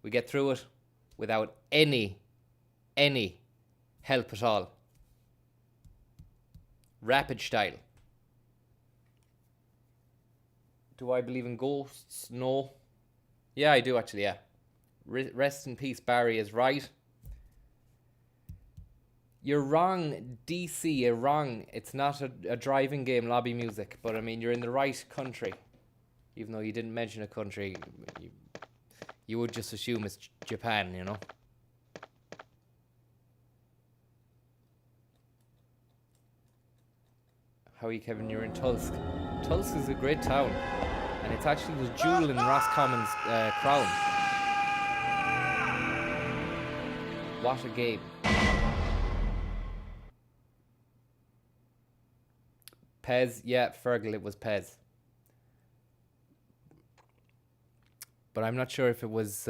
We get through it without any help at all. Rapid style. Do I believe in ghosts? No. Yeah, I do actually, yeah. Rest in peace, Barry is right. You're wrong, DC, you're wrong. It's not a driving game, lobby music. But I mean, you're in the right country. Even though you didn't mention a country, you would just assume it's Japan, you know? How are you, Kevin? You're in Tulsk. Tulsk is a great town. And it's actually the jewel in Roscommon's crown. What a game. Pez, yeah, Fergal, it was Pez. But I'm not sure if it was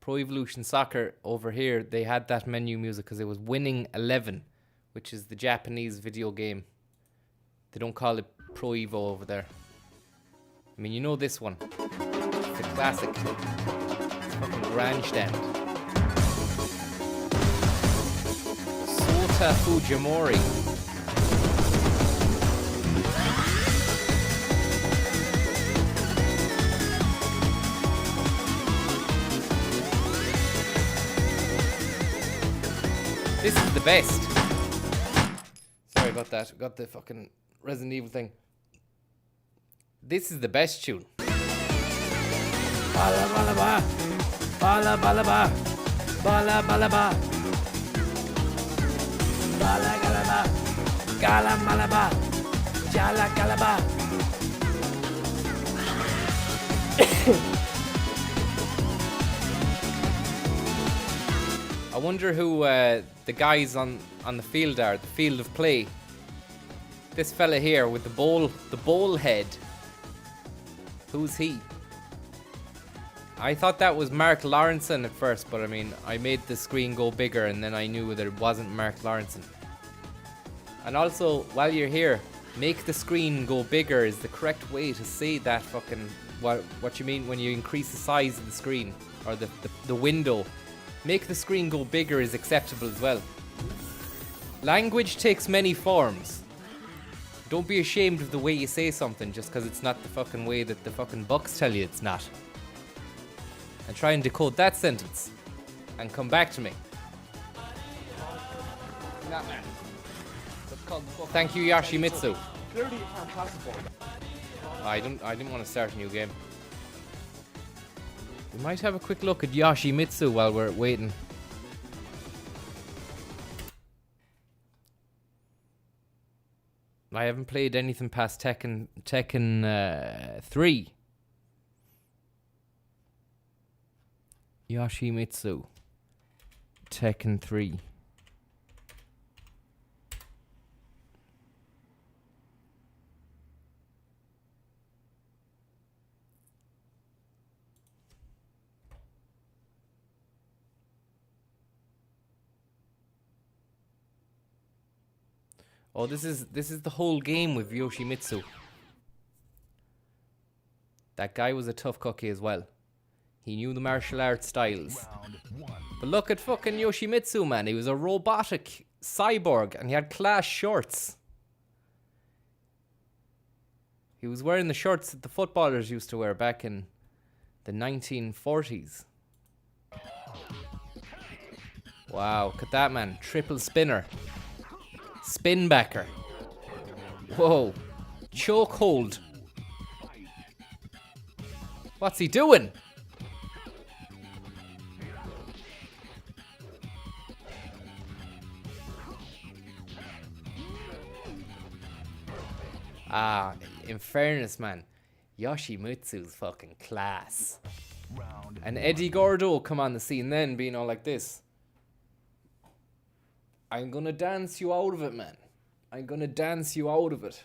Pro Evolution Soccer over here. They had that menu music because it was Winning 11, which is the Japanese video game. They don't call it Pro Evo over there. I mean, you know this one. It's the classic. It's fucking Grandstand. Sota Fujimori. This is the best. Sorry about that. Got the fucking Resident Evil thing. This is the best tune. Bala bala ba. Bala bala ba. Bala bala ba. Bala gala ba. Gala malaba. Jala galaba. I wonder who the guys on the field are, the field of play. This fella here with the bowl head. Who's he? I thought that was Mark Lawrenson at first, but I mean, I made the screen go bigger and then I knew that it wasn't Mark Lawrenson. And also, while you're here, make the screen go bigger is the correct way to say that fucking, what you mean when you increase the size of the screen, or the window. Make the screen go bigger is acceptable as well. Language takes many forms. Don't be ashamed of the way you say something just because it's not the fucking way that the fucking books tell you it's not. And try and decode that sentence. And come back to me. Nah, man. Thank you, Yoshimitsu. Clearly you can't classify that. I didn't want to start a new game. We might have a quick look at Yoshimitsu while we're waiting. I haven't played anything past Tekken 3. Yoshimitsu. Tekken 3. Oh, this is the whole game with Yoshimitsu. That guy was a tough cookie as well. He knew the martial arts styles. But look at fucking Yoshimitsu, man. He was a robotic cyborg and he had class shorts. He was wearing the shorts that the footballers used to wear back in the 1940s. Wow, look at that, man. Triple spinner. Spinbacker. Whoa. Chokehold. What's he doing? In fairness, man, Yoshimitsu's fucking class. And Eddie Gordo come on the scene then, being all like this. I'm gonna dance you out of it, man. I'm gonna dance you out of it.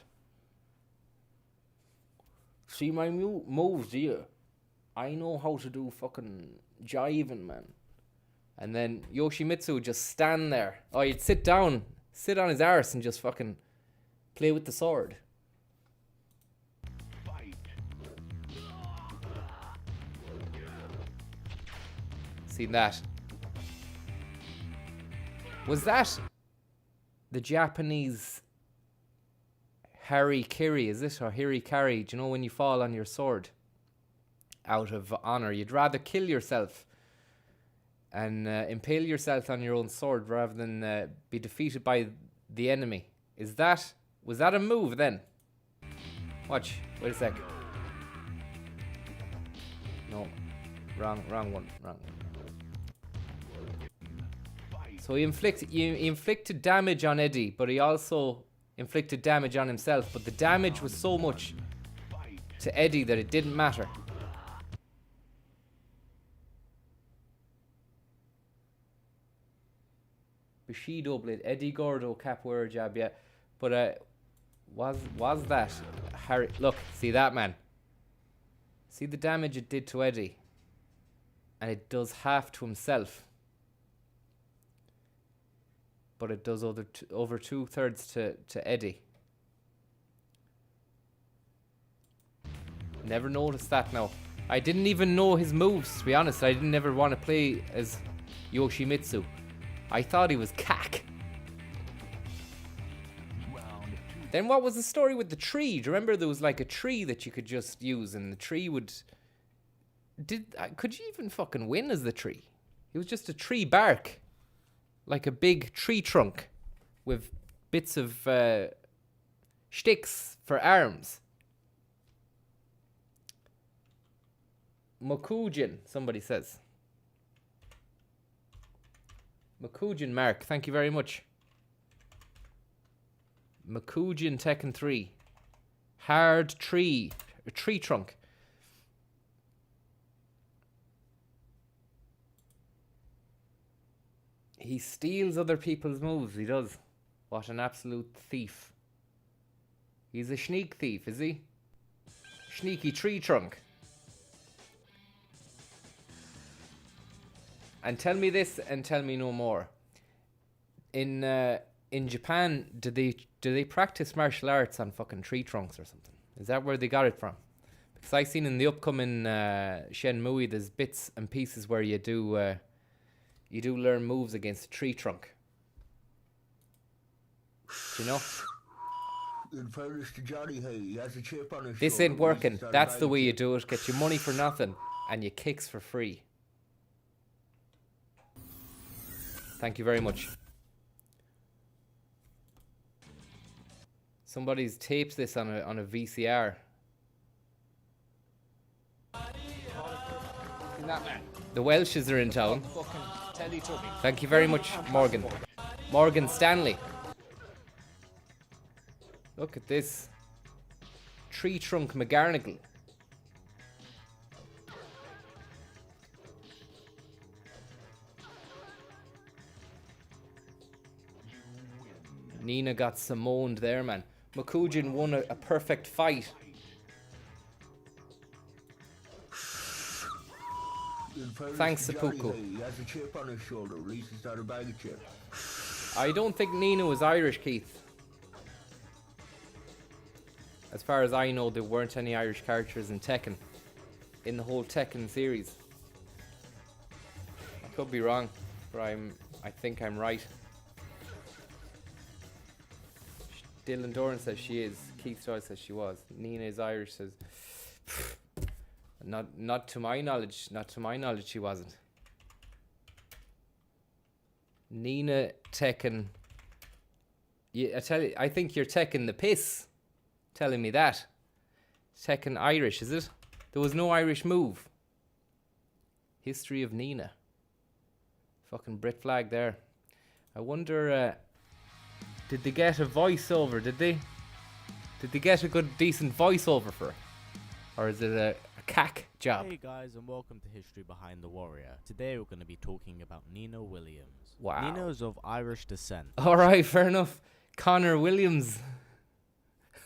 See my moves, do you? I know how to do fucking jiving, man. And then Yoshimitsu would just stand there. Oh, he'd sit down, sit on his arse and just fucking play with the sword. Seen that. Was that the Japanese Harikiri, is it? Or Hirikari? Do you know when you fall on your sword? Out of honor. You'd rather kill yourself and impale yourself on your own sword rather than be defeated by the enemy. Was that a move then? Watch. Wait a sec. No. Wrong one. So he inflicted damage on Eddie, but he also inflicted damage on himself. But the damage was so much to Eddie that it didn't matter. Bushido blade, Eddie Gordo capoeira jab, yeah. But was that Harry? Look, see that, man. See the damage it did to Eddie, and it does half to himself. But it does over 2/3 to Eddie. Never noticed that now. I didn't even know his moves, to be honest. I didn't ever want to play as Yoshimitsu. I thought he was cack. Then what was the story with the tree? Do you remember there was like a tree that you could just use and the tree would... Could you even fucking win as the tree? It was just a tree bark. Like a big tree trunk with bits of sticks for arms. Mokujin, somebody says. Mokujin Mark, thank you very much. Mokujin Tekken 3. Hard tree. A tree trunk. He steals other people's moves, he does. What an absolute thief. He's a sneak thief, is he? Sneaky tree trunk. And tell me this and tell me no more. In Japan, do they practice martial arts on fucking tree trunks or something? Is that where they got it from? Because I seen in the upcoming Shenmue, there's bits and pieces where you do learn moves against a tree trunk. Do you know? In fairness to Johnny, hey, he has a chip on his This shoulder. ain't working. That's the way you do it. Get your money for nothing and your kicks for free. Thank you very much. Somebody's taped this on a VCR. The Welshes are in town. Thank you very much, Morgan. Morgan Stanley. Look at this. Tree Trunk McGarnagle. Nina got summoned there, man. Mokujin won a perfect fight. Thanks, Seppuku. He has a chip on his shoulder. At least it's not a bag of chips. I don't think Nina was Irish, Keith. As far as I know, there weren't any Irish characters in Tekken. In the whole Tekken series. I could be wrong, but I think I'm right. Dylan Doran says she is. Keith Stoy says she was. Nina is Irish, says... Not to my knowledge. Not to my knowledge she wasn't. Nina Tekken... Yeah, I tell you, I think you're Tekken the piss. Telling me that. Tekken Irish, is it? There was no Irish move. History of Nina. Fucking Brit flag there. I wonder... did they get a voiceover? Did they get a good, decent voiceover for her? Or is it a cack job? Hey guys, and welcome to History Behind the Warrior. Today we're going to be talking about Nina Williams. Wow. Nina is of Irish descent. Alright, fair enough. Connor Williams.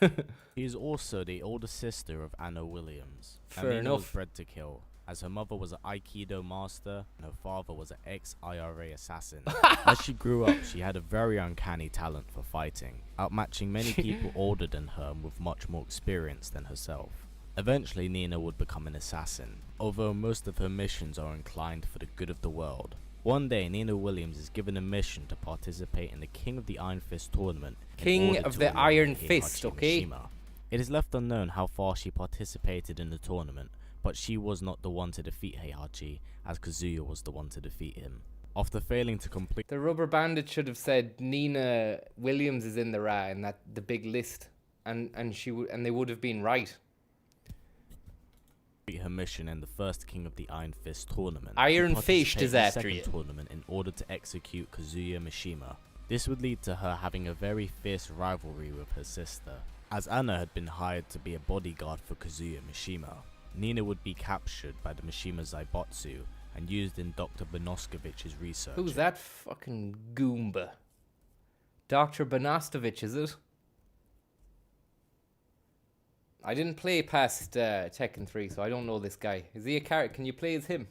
She is also the older sister of Anna Williams. Fair Nina was enough. bred to kill, as her mother was an Aikido master and her father was an ex-IRA assassin. As she grew up, she had a very uncanny talent for fighting, outmatching many people older than her and with much more experience than herself. Eventually, Nina would become an assassin, although most of her missions are inclined for the good of the world. One day, Nina Williams is given a mission to participate in the King of the Iron Fist tournament. King of the Iron Fist, okay? Mishima. It is left unknown how far she participated in the tournament, but she was not the one to defeat Heihachi, as Kazuya was the one to defeat him. After failing to complete The Rubber Bandit should have said Nina Williams is in the big list, and they would have been right. her mission in the first King of the Iron Fist tournament, Iron she Fist is participated in the after second you. tournament in order to execute Kazuya Mishima. This would lead to her having a very fierce rivalry with her sister, as Anna had been hired to be a bodyguard for Kazuya Mishima. Nina would be captured by the Mishima Zaibatsu and used in Dr. Bonoskovich's research. Who's that fucking Goomba? Dr. Bonostovich, is it? I didn't play past Tekken 3, so I don't know this guy. Is he a character? Can you play as him?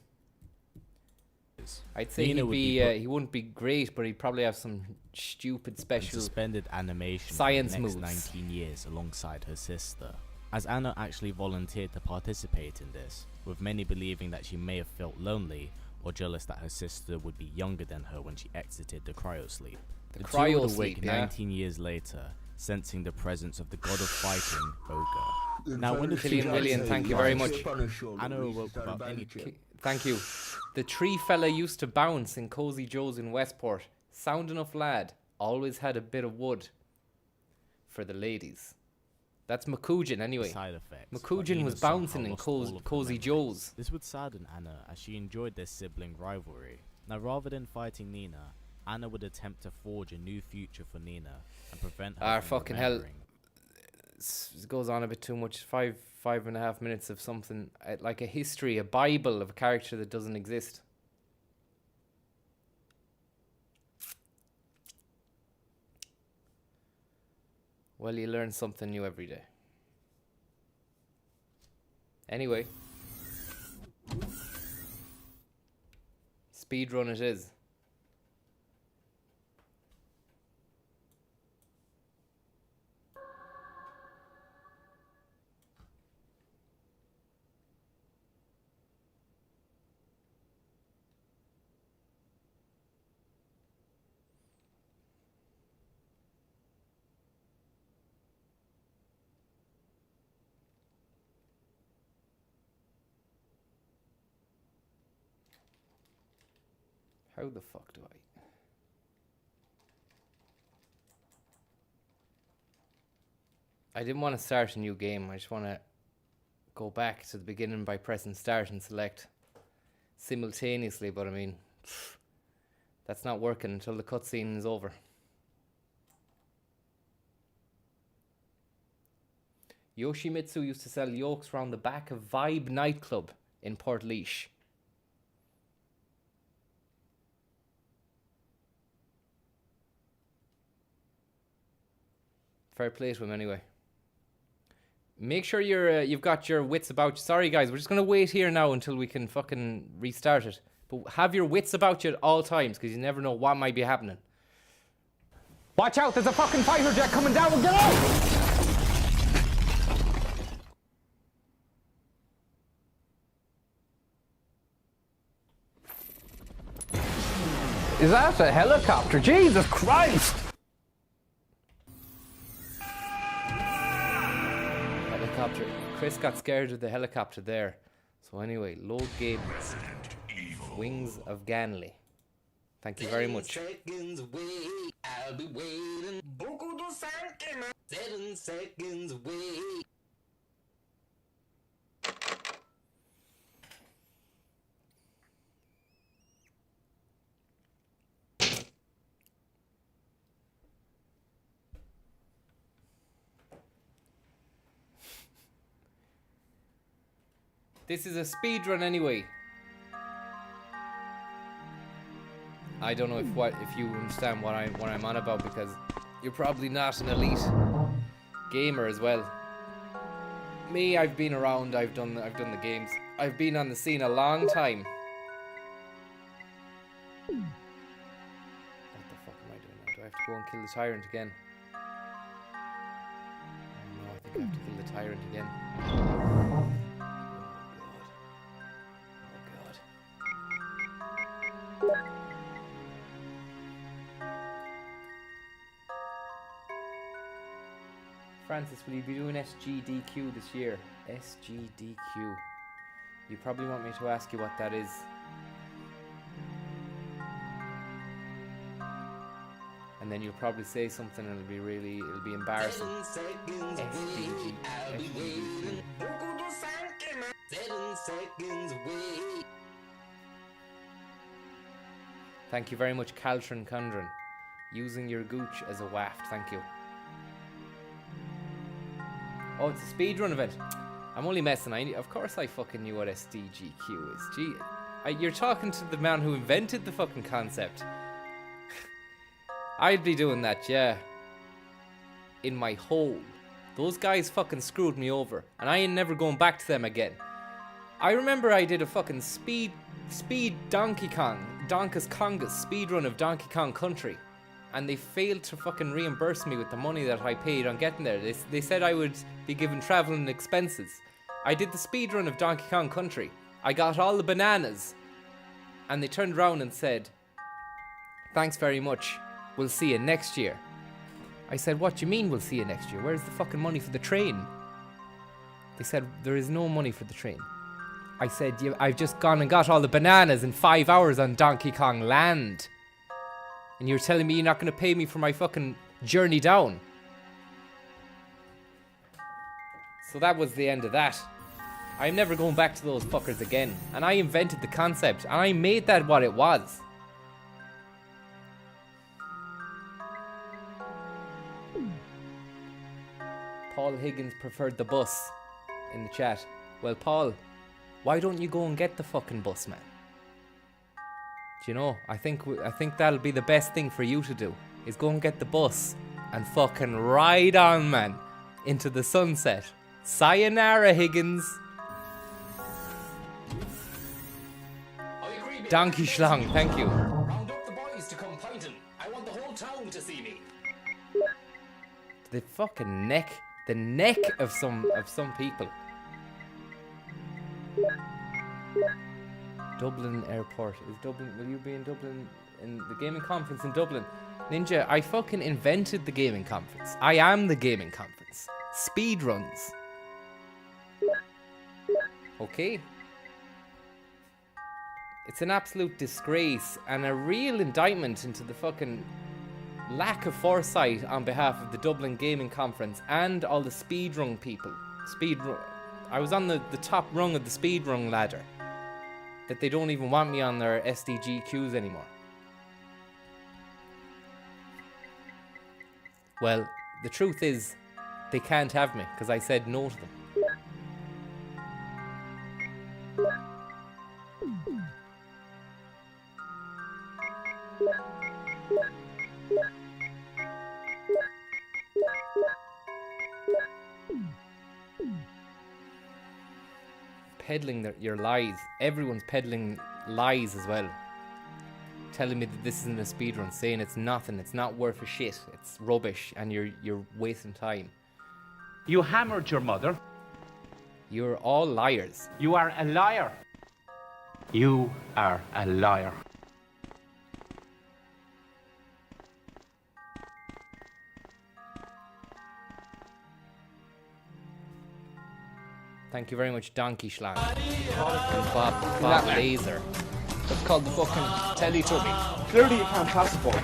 I'd say Nina he wouldn't be great, but he'd probably have some stupid and special suspended animation science for the next moves. 19 years alongside her sister, as Anna actually volunteered to participate in this, with many believing that she may have felt lonely or jealous that her sister would be younger than her when she exited the cryosleep. The two would cryosleep, awake yeah. 19 years later, sensing the presence of the god of fighting, Boga. In Now, when the fairness to Killian Johnny William, Hay, thank he you has very a much. chip on his shoulder Anna where he awoke started without banning any chip. Thank you. The tree fella used to bounce in Cozy Joe's in Westport. Sound enough lad. Always had a bit of wood for the ladies. That's Makujin anyway. Side effects, but Makujin Nina was somehow bouncing in lost all of her Cozy memories. Joe's. This would sadden Anna as she enjoyed their sibling rivalry. Now, rather than fighting Nina, Anna would attempt to forge a new future for Nina and prevent her Ah, from fucking hell. remembering. It goes on a bit too much. 5.5 minutes of something like a history, a bible of a character that doesn't exist. Well, you learn something new every day. Anyway, speedrun it is. How the fuck do I didn't want to start a new game. I just want to go back to the beginning by pressing start and select simultaneously, but I mean, that's not working until the cutscene is over. Yoshimitsu used to sell yokes around the back of Vibe nightclub in Port Fair play to him anyway. Make sure you've got your wits about you. Sorry guys, we're just gonna wait here now until we can fucking restart it. But have your wits about you at all times, because you never know what might be happening. Watch out, there's a fucking fighter jet coming down, get out! Is that a helicopter? Jesus Christ! Helicopter. Chris got scared of the helicopter there. So anyway, load game. Wings of Ganley. Thank you very much. Seconds away, I'll be waiting. 7 seconds away. This is a speed run anyway. I don't know if you understand what I'm on about, because you're probably not an elite gamer as well. Me, I've been around, I've done the games. I've been on the scene a long time. What the fuck am I doing now? Do I have to go and kill the tyrant again? Oh, no, I think I have to kill the tyrant again. Oh god. Oh god. Francis, will you be doing SGDQ this year? SGDQ. You probably want me to ask you what that is. And then you'll probably say something and it'll be embarrassing. 7 seconds away. I'll be waiting. 7 seconds away. Thank you very much, Caltrin Condren. Using your gooch as a waft, thank you. Oh, it's a speedrun event. I'm only messing. Of course I fucking knew what SDGQ is. Gee, you're talking to the man who invented the fucking concept. I'd be doing that, yeah. In my hole. Those guys fucking screwed me over, and I ain't never going back to them again. I remember I did a fucking speed Donkey Kong, Donkus Kongus speedrun of Donkey Kong Country, and they failed to fucking reimburse me with the money that I paid on getting there. They said I would be given traveling expenses. I did the speedrun of Donkey Kong Country. I got all the bananas, and they turned around and said, "Thanks very much. We'll see you next year." I said, "What do you mean we'll see you next year? Where's the fucking money for the train?" They said, "There is no money for the train." I said, "Yeah, I've just gone and got all the bananas in 5 hours on Donkey Kong Land. And you're telling me you're not going to pay me for my fucking journey down?" So that was the end of that. I'm never going back to those fuckers again. And I invented the concept, and I made that what it was. Paul Higgins preferred the bus in the chat. Well, Paul, why don't you go and get the fucking bus, man? Do you know, I think that'll be the best thing for you to do, is go and get the bus and fucking ride on, man, into the sunset. Sayonara, Higgins. I agree, baby. Donkey Schlong, thank you. Round up the boys to come pointing. I want the whole town to see me. The fucking neck of some people. Dublin Airport. Is Dublin, will you be in Dublin in the gaming conference in Dublin? Ninja, I fucking invented the gaming conference. I am the gaming conference. Speedruns. Okay. It's an absolute disgrace and a real indictment into the fucking lack of foresight on behalf of the Dublin Gaming Conference and all the speedrun people. I was on the top rung of the speedrun ladder. That they don't even want me on their SDGQs anymore. Well, the truth is, they can't have me because I said no to them. Peddling your lies. Everyone's peddling lies as well. Telling me that this isn't a speedrun, saying it's nothing, it's not worth a shit, it's rubbish, and you're wasting time. You hammered your mother. You're all liars. You are a liar. You are a liar. Thank you very much, Donkey Schlang. Bob Laser. That's called the fucking Teletubby. Clearly you can't pass the ball.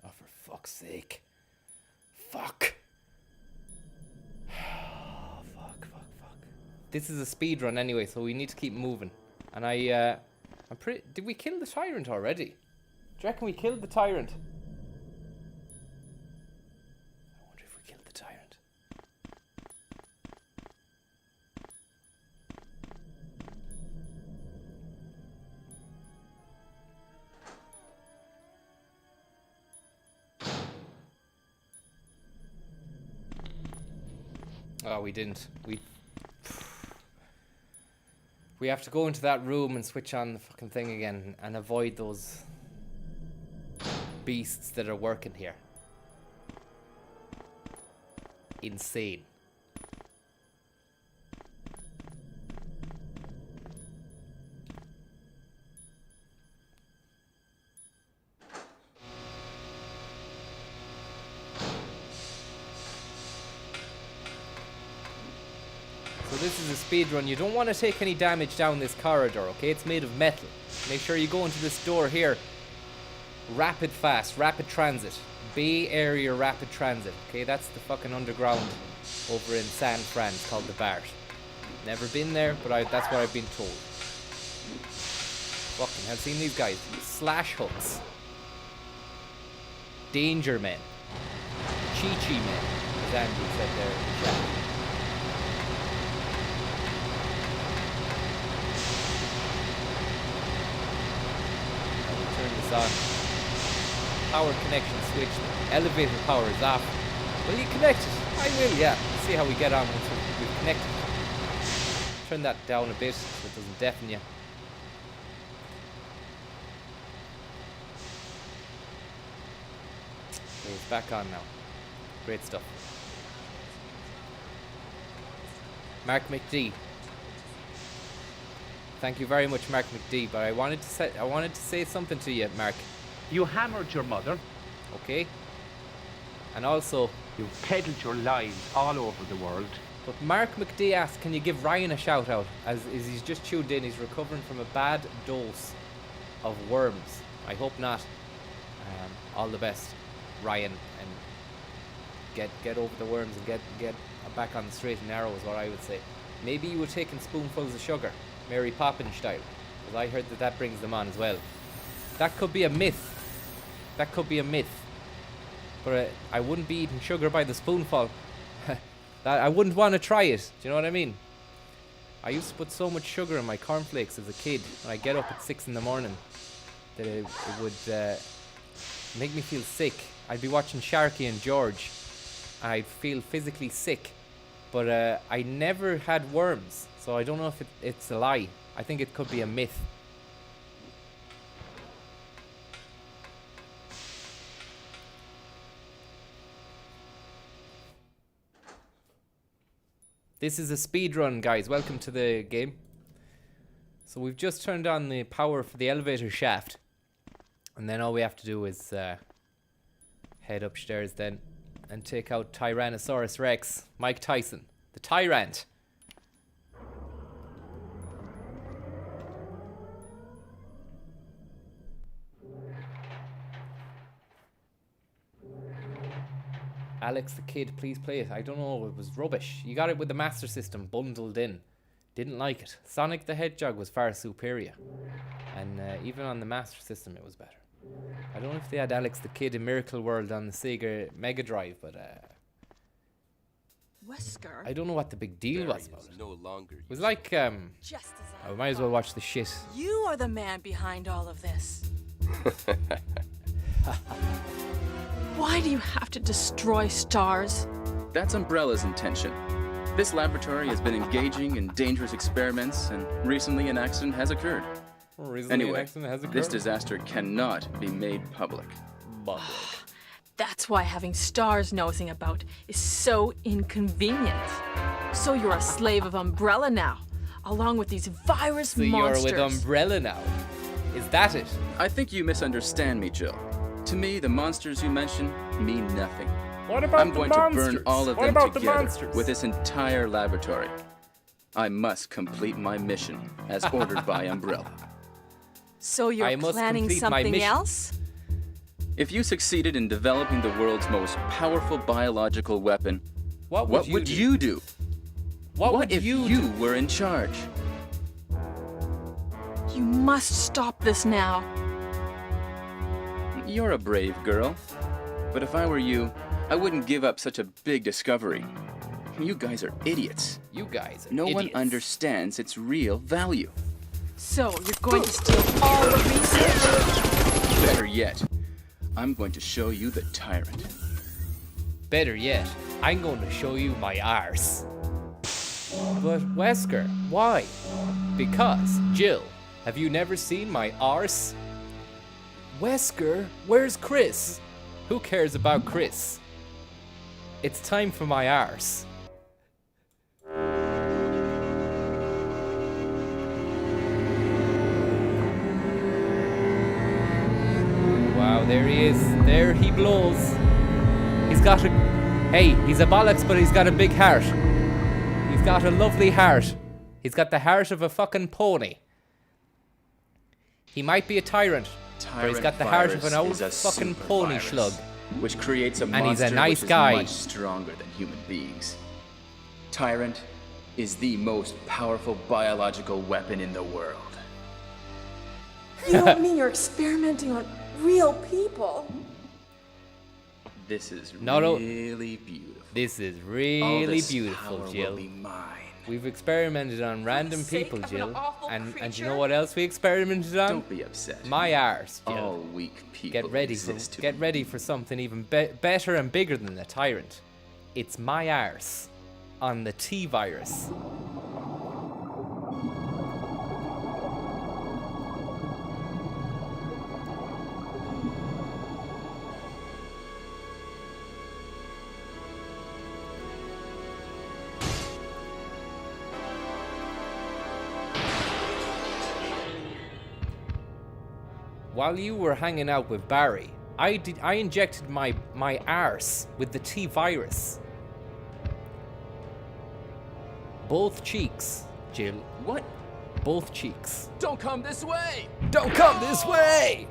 Oh, for fuck's sake. Fuck. Fuck. This is a speed run anyway, so we need to keep moving. And I'm pretty... Did we kill the tyrant already? Do you reckon we killed the tyrant? I wonder if we killed the tyrant. Oh, we didn't. We have to go into that room and switch on the fucking thing again and avoid those beasts that are working here. Insane. So this is a speed run. You don't want to take any damage down this corridor, okay? It's made of metal. Make sure you go into this door here. Rapid transit. Bay Area Rapid Transit. Okay, that's the fucking underground over in San Fran. It's called the BART. Never been there, but that's what I've been told. Fucking hell, seen these guys. Slash hooks. Danger men. Chi-chi men, as Andrew said there in the chat. Turn this on. Power connection switch. Elevator power is off. Will you connect it? I will, yeah. Let's see how we get on once we've connected. Turn that down a bit so it doesn't deafen you. Okay, it's back on now. Great stuff. Mark McD. Thank you very much, Mark McD. But I wanted to say something to you, Mark. You hammered your mother. Okay. And also, You peddled your lies all over the world. but Mark McD asked, can you give Ryan a shout out? As he's just tuned in, he's recovering from a bad dose of worms. I hope not. All the best, Ryan, and get over the worms and get back on the straight and narrow is what I would say. Maybe you were taking spoonfuls of sugar, Mary Poppins style, because I heard that brings them on as well. That could be a myth. That could be a myth. But I wouldn't be eating sugar by the spoonful. I wouldn't want to try it. Do you know what I mean? I used to put so much sugar in my cornflakes as a kid when I get up at 6 in the morning that it would make me feel sick. I'd be watching Sharky and George. I'd feel physically sick. But I never had worms. So I don't know if it's a lie. I think it could be a myth. This is a speed run, guys. Welcome to the game. So we've just turned on the power for the elevator shaft. And then all we have to do is head upstairs then and take out Tyrannosaurus Rex, Mike Tyson, the Tyrant. Alex the Kid, please play it. I don't know, it was rubbish. You got it with the Master System bundled in. Didn't like it. Sonic the Hedgehog was far superior. And even on the Master System it was better. I don't know if they had Alex the Kid in Miracle World on the Sega Mega Drive, but Wesker. I don't know what the big deal was about it. No longer It was like, Just as I might as well watch the shit. You are the man behind all of this. Why do you have to destroy stars? That's Umbrella's intention. This laboratory has been engaging in dangerous experiments, and recently an accident has occurred. Anyway, this disaster cannot be made public. That's why having stars nosing about is so inconvenient. So you're a slave of Umbrella now, along with these virus So monsters. you're with Umbrella now. Is that it? I think you misunderstand me, Jill. To me, the monsters you mention mean nothing. What about I'm going to burn all of them together with this entire laboratory. I must complete my mission as ordered by Umbrella. So you're I must planning complete my something mission. else? If you succeeded in developing the world's most powerful biological weapon, What what would would do? you do? What would if you you do? were in charge? You must stop this now. You're a brave girl. But if I were you, I wouldn't give up such a big discovery. You guys are idiots. You guys are No one idiots. understands its real value. So you're going to steal all the research? Better yet, I'm going to show you the tyrant. Better yet, I'm going to show you my arse. But Wesker, why? Because, Jill, have you never seen my arse? Wesker, where's Chris? Who cares about Chris? It's time for my arse. Wow, there he is. There he blows. He's got a... Hey, he's a bollocks, but he's got a big heart. He's got a lovely heart. He's got the heart of a fucking pony. He might be a tyrant, but he's got the heart of an old fucking pony slug. Which creates a And monster he's a nice which guy. is much stronger than human beings. Tyrant is the most powerful biological weapon in the world. You don't mean you're experimenting on real people? This is No. really beautiful. This is All really this beautiful, power Jill. will be mine. We've experimented on random sake people, of an Jill. awful And you creature? know what else we experimented on? Don't be upset. My arse, Jill. All weak people Get ready exist for something even better and bigger than the tyrant. It's my arse on the T-virus. While you were hanging out with Barry, I injected my arse with the T-virus. Both cheeks, Jill. What? Both cheeks. Don't come this way! Don't come this way!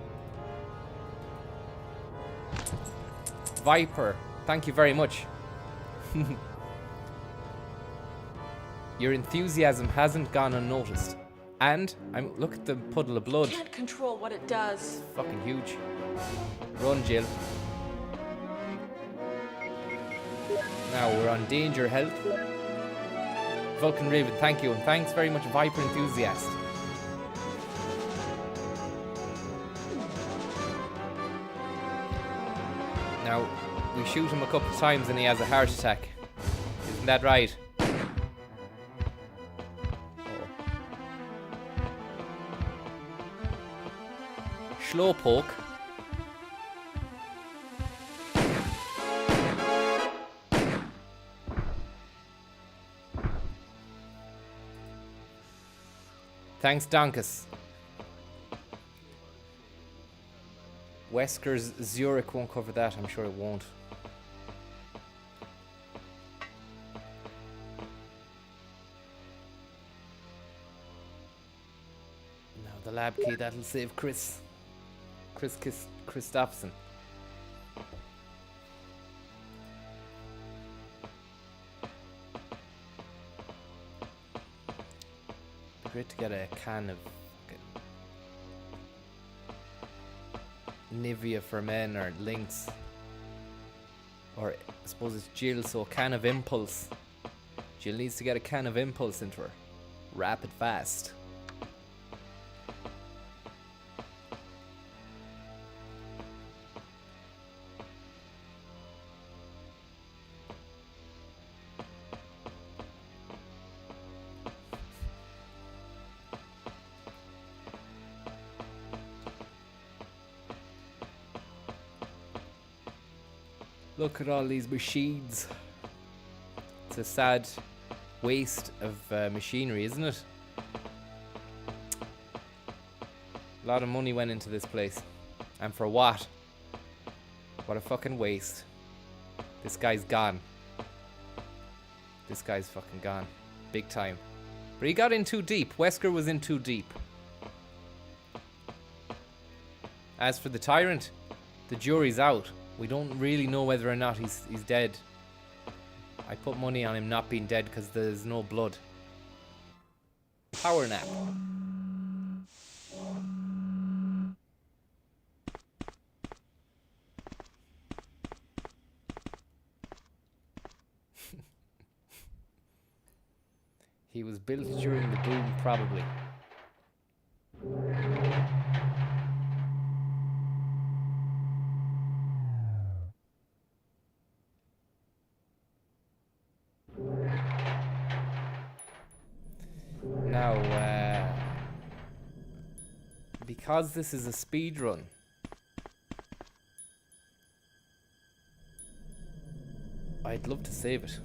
Viper, thank you very much. Your enthusiasm hasn't gone unnoticed. And look at the puddle of blood. Can't control what it does. Fucking huge. Run, Jill. Now we're on Danger Health. Vulcan Raven, thank you, and thanks very much, Viper Enthusiast. Now, we shoot him a couple of times and he has a heart attack. Isn't that right? Slowpoke. Thanks, Donkus. Wesker's Zurich won't cover that, I'm sure it won't. Now the lab key, that'll save Chris Christopherson. Great to get a can of Nivea for men or Lynx. Or I suppose it's Jill, so a can of Impulse. Jill needs to get a can of Impulse into her. Rapid fast. Look at all these machines. It's a sad waste of machinery, isn't it? A lot of money went into this place. And for what? What a fucking waste. This guy's gone. This guy's fucking gone. Big time. But he got in too deep. Wesker was in too deep. As for the tyrant, the jury's out. We don't really know whether or not he's dead. I put money on him not being dead because there's no blood. Power nap. He was built during the boom, probably. Now, because this is a speed run, I'd love to save it.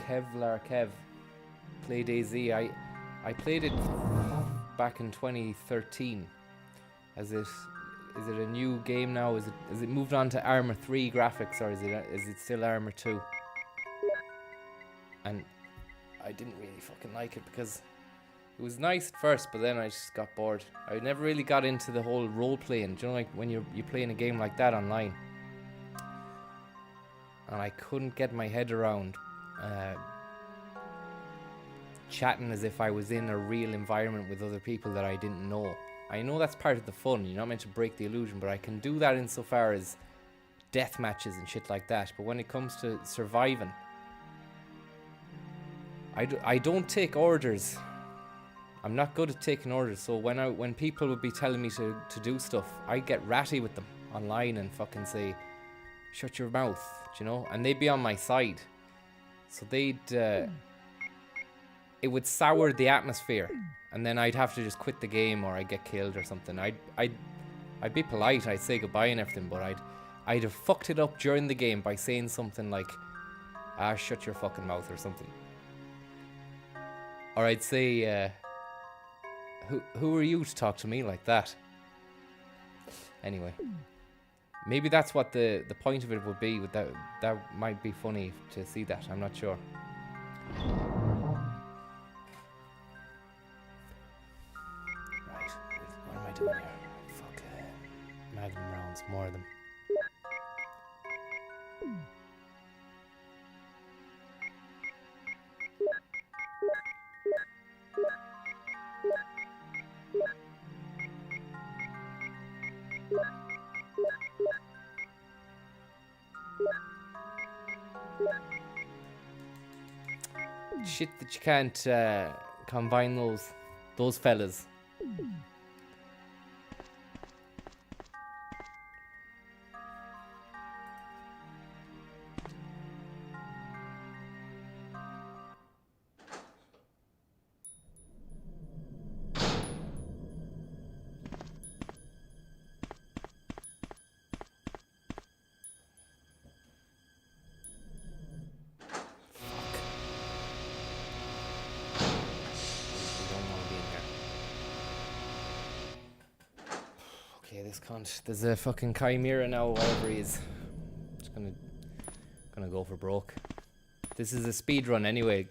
Kevlar Kev, play DayZ. I played it back in 2013. Is it a new game now? Is it moved on to Arma 3 graphics, or is it still Arma 2? And I didn't really fucking like it because it was nice at first, but then I just got bored. I never really got into the whole role playing. Do you know, like when you're playing a game like that online, and I couldn't get my head around chatting as if I was in a real environment with other people that I didn't know. I know that's part of the fun. You're not meant to break the illusion, but I can do that insofar as death matches and shit like that. But when it comes to surviving, I don't take orders. I'm not good at taking orders. So when people would be telling me to do stuff, I get ratty with them online and fucking say, "Shut your mouth," you know, and they'd be on my side. So it would sour the atmosphere, and then I'd have to just quit the game or I'd get killed or something. I'd be polite, I'd say goodbye and everything, but I'd have fucked it up during the game by saying something like, "Shut your fucking mouth," or something. Or I'd say, who are you to talk to me like that? Anyway, maybe that's what the point of it would be. That might be funny to see that. I'm not sure. Right, what am I doing here? Fuck, Magnum rounds, more of them. Shit that you can't combine those fellas. Okay, this cunt. There's a fucking Chimera now, whatever he is. Just gonna go for broke. This is a speed run anyway.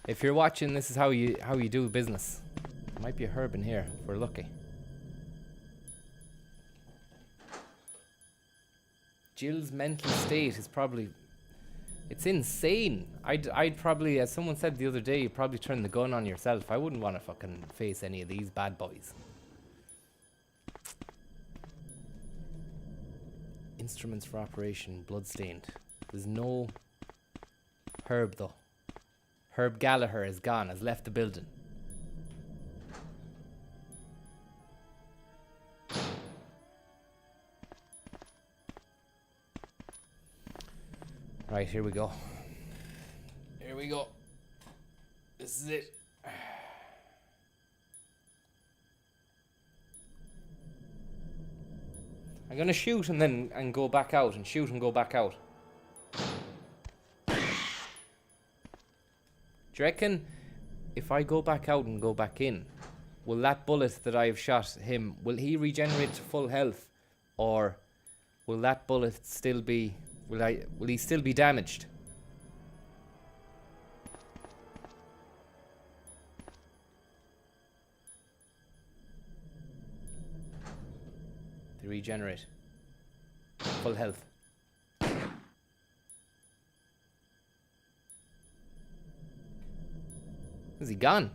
If you're watching, this is how you do business. There might be a herb in here if we're lucky. Jill's mental state is probably, it's insane. I'd probably, as someone said the other day, you'd probably turn the gun on yourself. I wouldn't want to fucking face any of these bad boys. Instruments for operation, bloodstained. There's no Herb though. Herb Gallagher is gone, has left the building. Right, here we go. Here we go. This is it. I'm gonna shoot and go back out, and shoot and go back out. Do you reckon if I go back out and go back in, will that bullet that I've shot him, will he regenerate to full health, or will that bullet still be, will he still be damaged? They regenerate. Full health. Is he gone?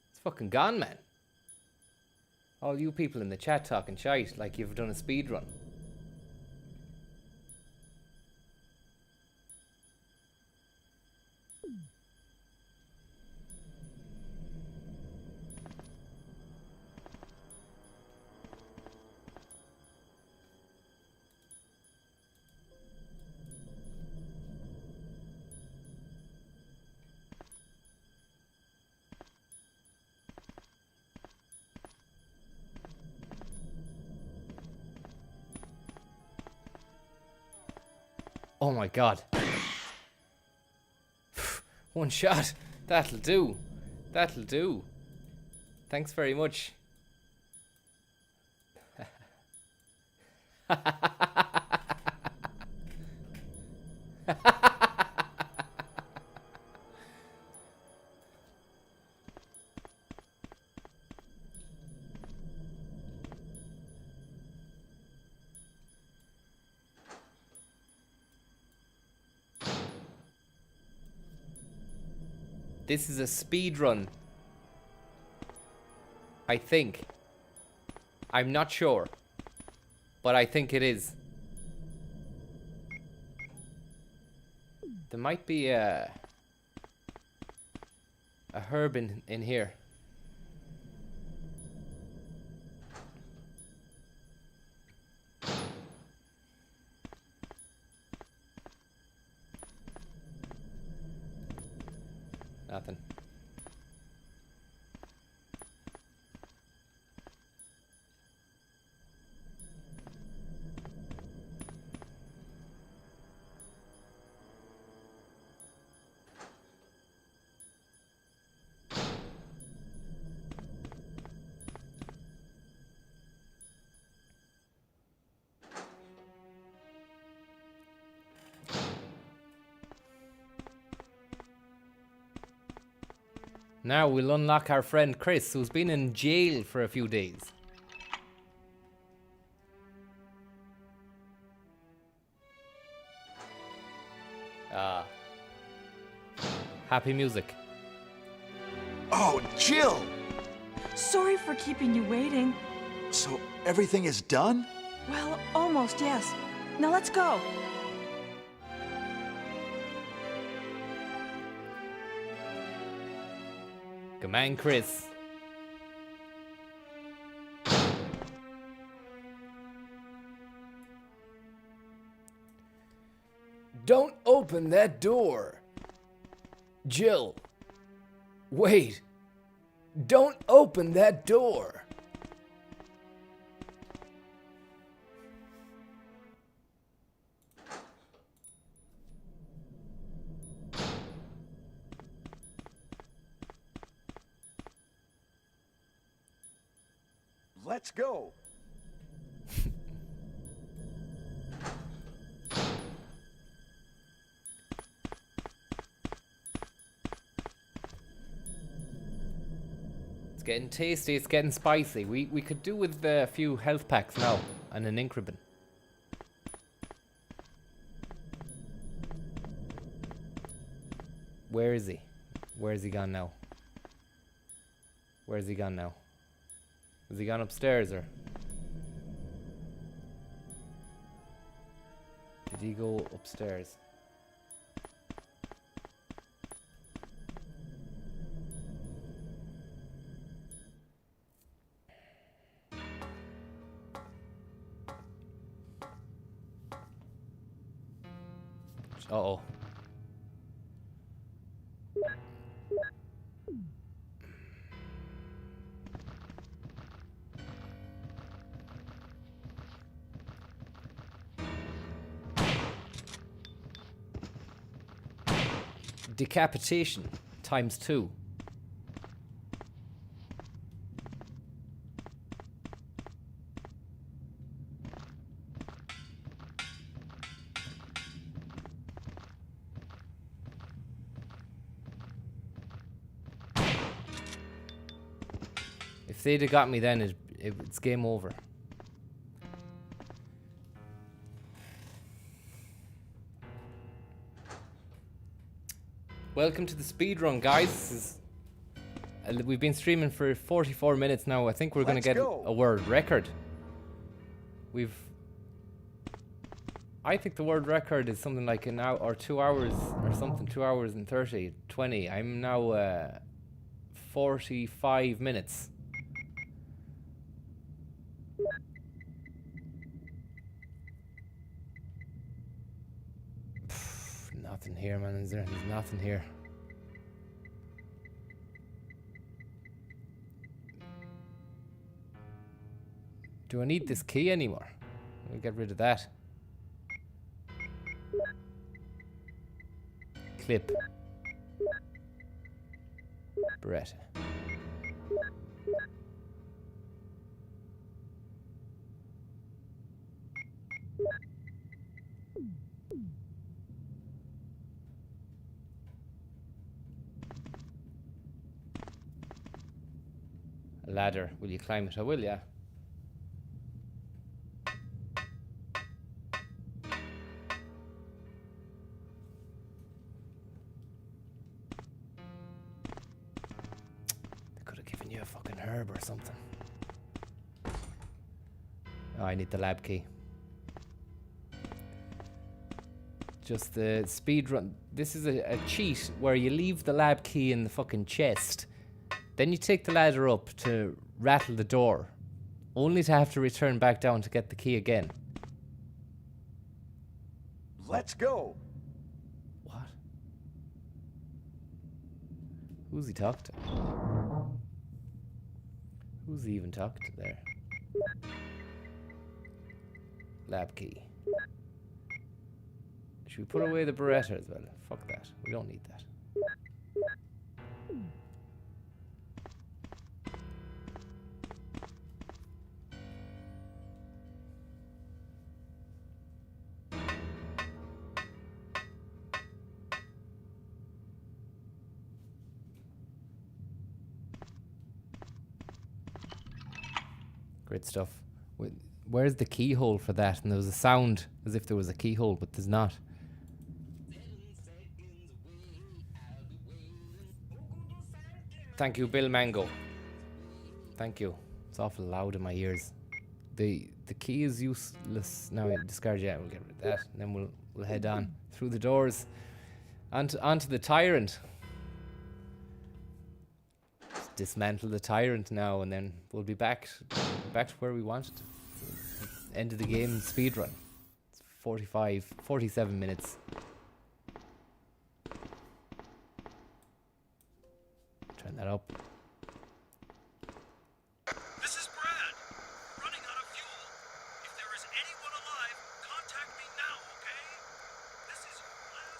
It's fucking gone, man. All you people in the chat talking shite like you've done a speed run. Oh my god. One shot. That'll do. That'll do. Thanks very much. This is a speed run. I think. I'm not sure. But I think it is. There might be a herb in here. Nothing. Now we'll unlock our friend Chris, who's been in jail for a few days. Happy music. Oh, Jill! Sorry for keeping you waiting. So everything is done? Well, almost, yes. Now let's go. Come on, Chris. Don't open that door. Jill. Wait. Don't open that door. Let's go. It's getting tasty, it's getting spicy. We could do with a few health packs now and an Increben. Where is he? Where is he gone now? Where is he gone now? Has he gone upstairs or? Did he go upstairs? Uh-oh. Decapitation ×2. If they'd have got me then, it's game over. Welcome to the speedrun, guys. This is, we've been streaming for 44 minutes now. I think we're going to get a world record. I think the world record is something like an hour or 2 hours or something. 2 hours and 30, 20. I'm now 45 minutes. Nothing here, man. There's nothing here. Do I need this key anymore? Let me get rid of that. clip. Beretta. A ladder. Will you climb it? I will, yeah. They could have given you a fucking herb or something. Oh, I need the lab key. Just the speed run. This is a cheat where you leave the lab key in the fucking chest. Then you take the ladder up to rattle the door, only to have to return back down to get the key again. Let's go. What? Who's he talking to? Who's he even talking to there? Lab key. Should we put away the Beretta as well? Fuck that. We don't need that. Great stuff. Where's the keyhole for that? And there was a sound as if there was a keyhole, but there's not. Thank you, Bill Mango. Thank you. It's awful loud in my ears. The key is useless. Now I discard it. We'll get rid of that. And then we'll head on through the doors onto the tyrant. Just dismantle the tyrant now, and then we'll be back to where we wanted. End of the game speedrun. It's 47 minutes. Turn that up. This is Brad. Running out of fuel. If there is anyone alive, contact me now, okay? This is your last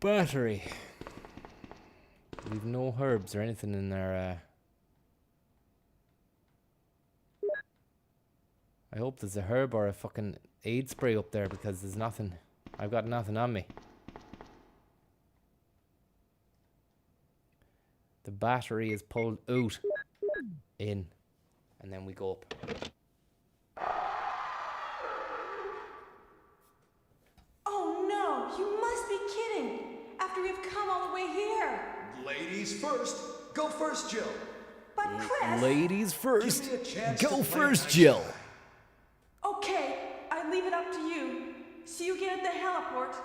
Battery. We've no herbs or anything in there. I hope there's a herb or a fucking aid spray up there, because there's nothing. I've got nothing on me. The battery is pulled out, in, and then we go up. Oh no, you must be kidding. After we've come all the way here. Ladies first. Go first, Jill. But Chris. Ladies first. Give me a chance Go to play first, nice. Jill. Okay, I leave it up to you. See you again at the heliport.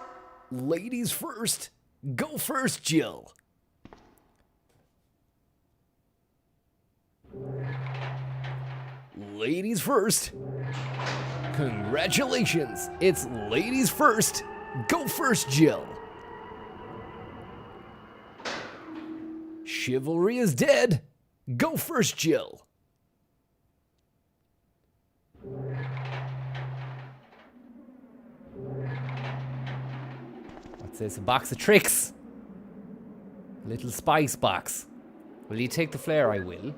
Ladies first. Go first, Jill. Ladies first. Congratulations. It's ladies first. Go first, Jill. Chivalry is dead. Go first, Jill. What's this? A box of tricks. A little spice box. Will you take the flare? I will.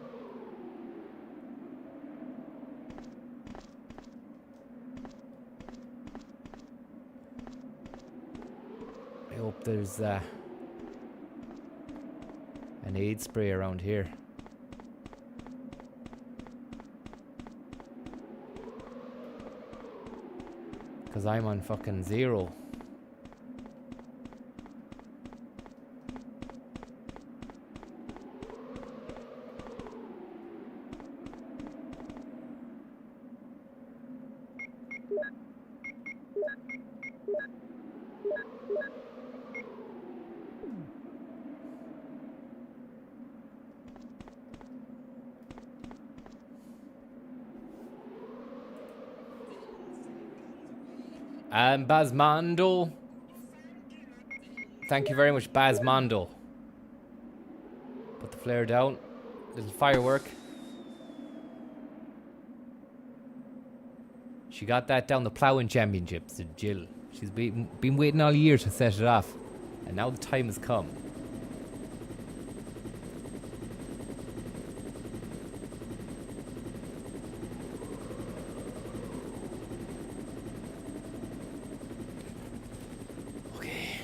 I hope there's an aid spray around here. Because I'm on fucking 0. Basmondo. Thank you very much, Basmondo. Put the flare down. Little firework. She got that down the ploughing championships, did Jill. She's been waiting all year to set it off. And now the time has come. Okay.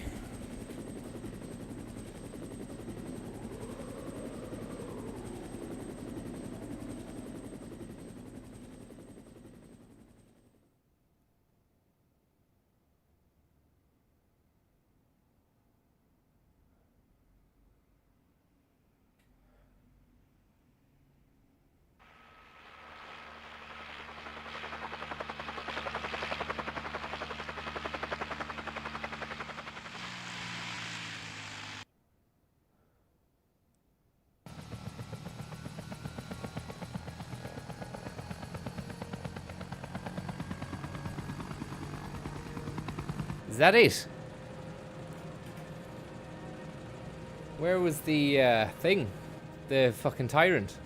Is that it? Where was the thing? The fucking tyrant.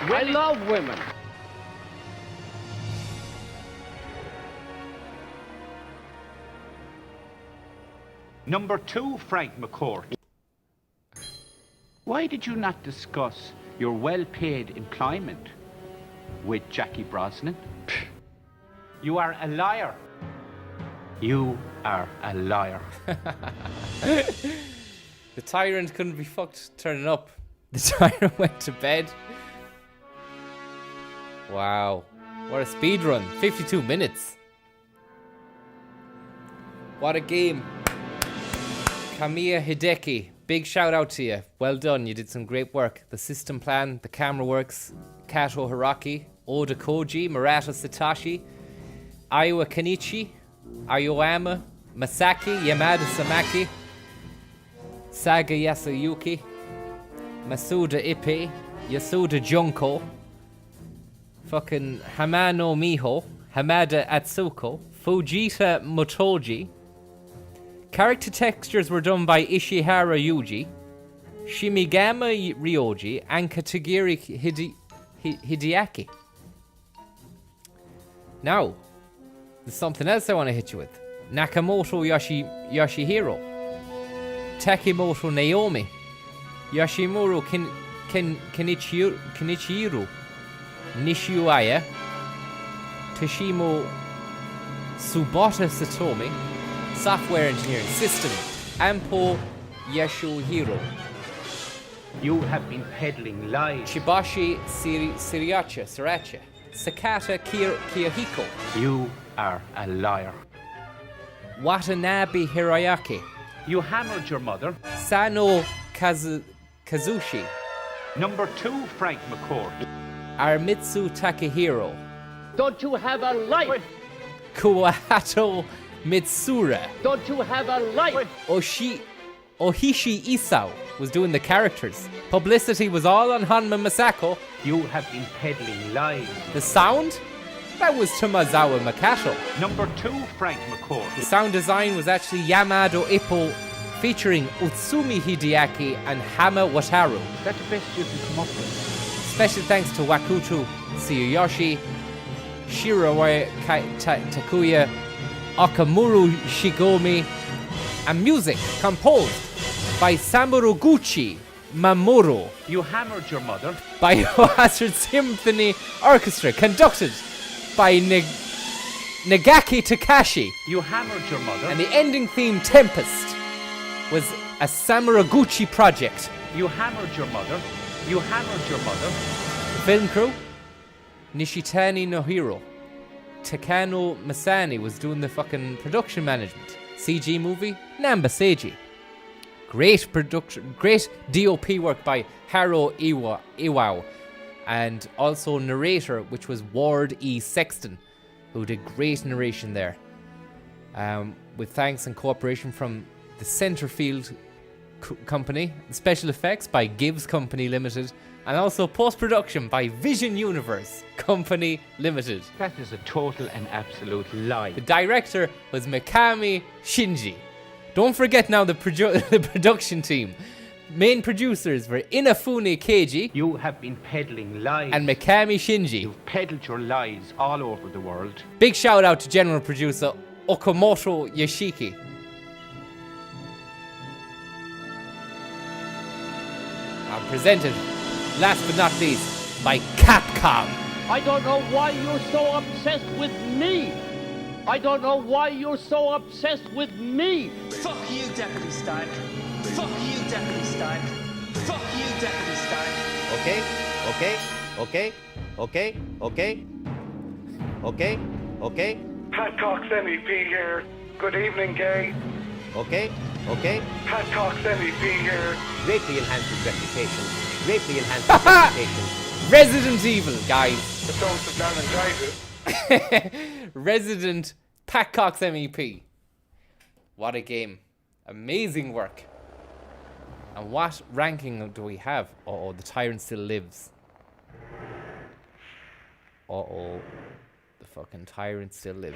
I love women. Number 2, Frank McCourt. Why did you not discuss your well-paid employment with Jackie Brosnan? You are a liar. You are a liar. The tyrant couldn't be fucked turning up. The tyrant went to bed. Wow. What a speed run. 52 minutes. What a game. Kamiya Hideki, big shout out to you. Well done, you did some great work. The system plan, the camera works. Kato Hiraki, Oda Koji, Murata Satoshi, Aiwa Kenichi, Aoyama, Masaki, Yamada Samaki, Saga Yasuyuki, Masuda Ippei, Yasuda Junko, fucking Hamano Miho, Hamada Atsuko, Fujita Motoji. Character textures were done by Ishihara Yuji, Shimigama Ryoji, and Katagiri Hideaki. Now, there's something else I want to hit you with. Nakamoto Yoshihiro, Takimoto Naomi, Yoshimuro Kenichiro, Nishiuaya, Toshimo Tsubota Satomi, Software Engineering System, Ampo Yashuhiro. You have been peddling lies. Shibashi Sriracha, Sakata Kiyahiko. You are a liar. Watanabe Hirayaki. You hammered your mother. Sano Kazushi. Number 2, Frank McCourt. Armitsu Takehiro. Don't you have a life? Kuwahato Mitsura. Don't you have a life? Ohishi Isao was doing the characters. Publicity was all on Hanma Masako. You have been peddling lies. The sound? That was Tomazawa Makato. Number 2, Frank McCourt. The sound design was actually Yamado Ippo, featuring Utsumi Hideaki and Hama Wataru. Is that the best you can come up with? Special thanks to Wakuto Tsuyoshi, Shirawa Takuya, Okamuru Shigomi, and music composed by Samuroguchi Mamoru. You hammered your mother. By Hazard Symphony Orchestra, conducted by Nagaki Takashi. You hammered your mother. And the ending theme, Tempest, was a Samuroguchi project. You hammered your mother. You hammered your mother. The film crew, Nishitani Nohiro. Takano Masani was doing the fucking production management. CG movie, Namba Seiji. Great production, great DOP work by Haro Iwao. And also narrator, which was Ward E. Sexton, who did great narration there. With thanks and cooperation from the Centerfield Company. Special effects by Gibbs Company Limited. And also post-production by Vision Universe Company Limited. That is a total and absolute lie. The director was Mikami Shinji. Don't forget now the production team. Main producers were Inafune Keiji. You have been peddling lies. And Mikami Shinji. You've peddled your lies all over the world. Big shout out to general producer Okamoto Yoshiki. And presented, last but not least, by Capcom. I don't know why you're so obsessed with me. I don't know why you're so obsessed with me. Fuck you, Deputy Stark. Fuck you, Deputy Stark. Fuck you, Deputy Stark. Okay. Pat Cox MEP here. Good evening, gay. Okay. Pat Cox MEP here. Greatly enhanced his reputation. Greatly enhanced his reputation. Resident Evil, guys. The dose of laryngitis. Resident Pat Cox MEP. What a game. Amazing work. And what ranking do we have? Uh-oh, the tyrant still lives. Uh-oh. The fucking tyrant still lives.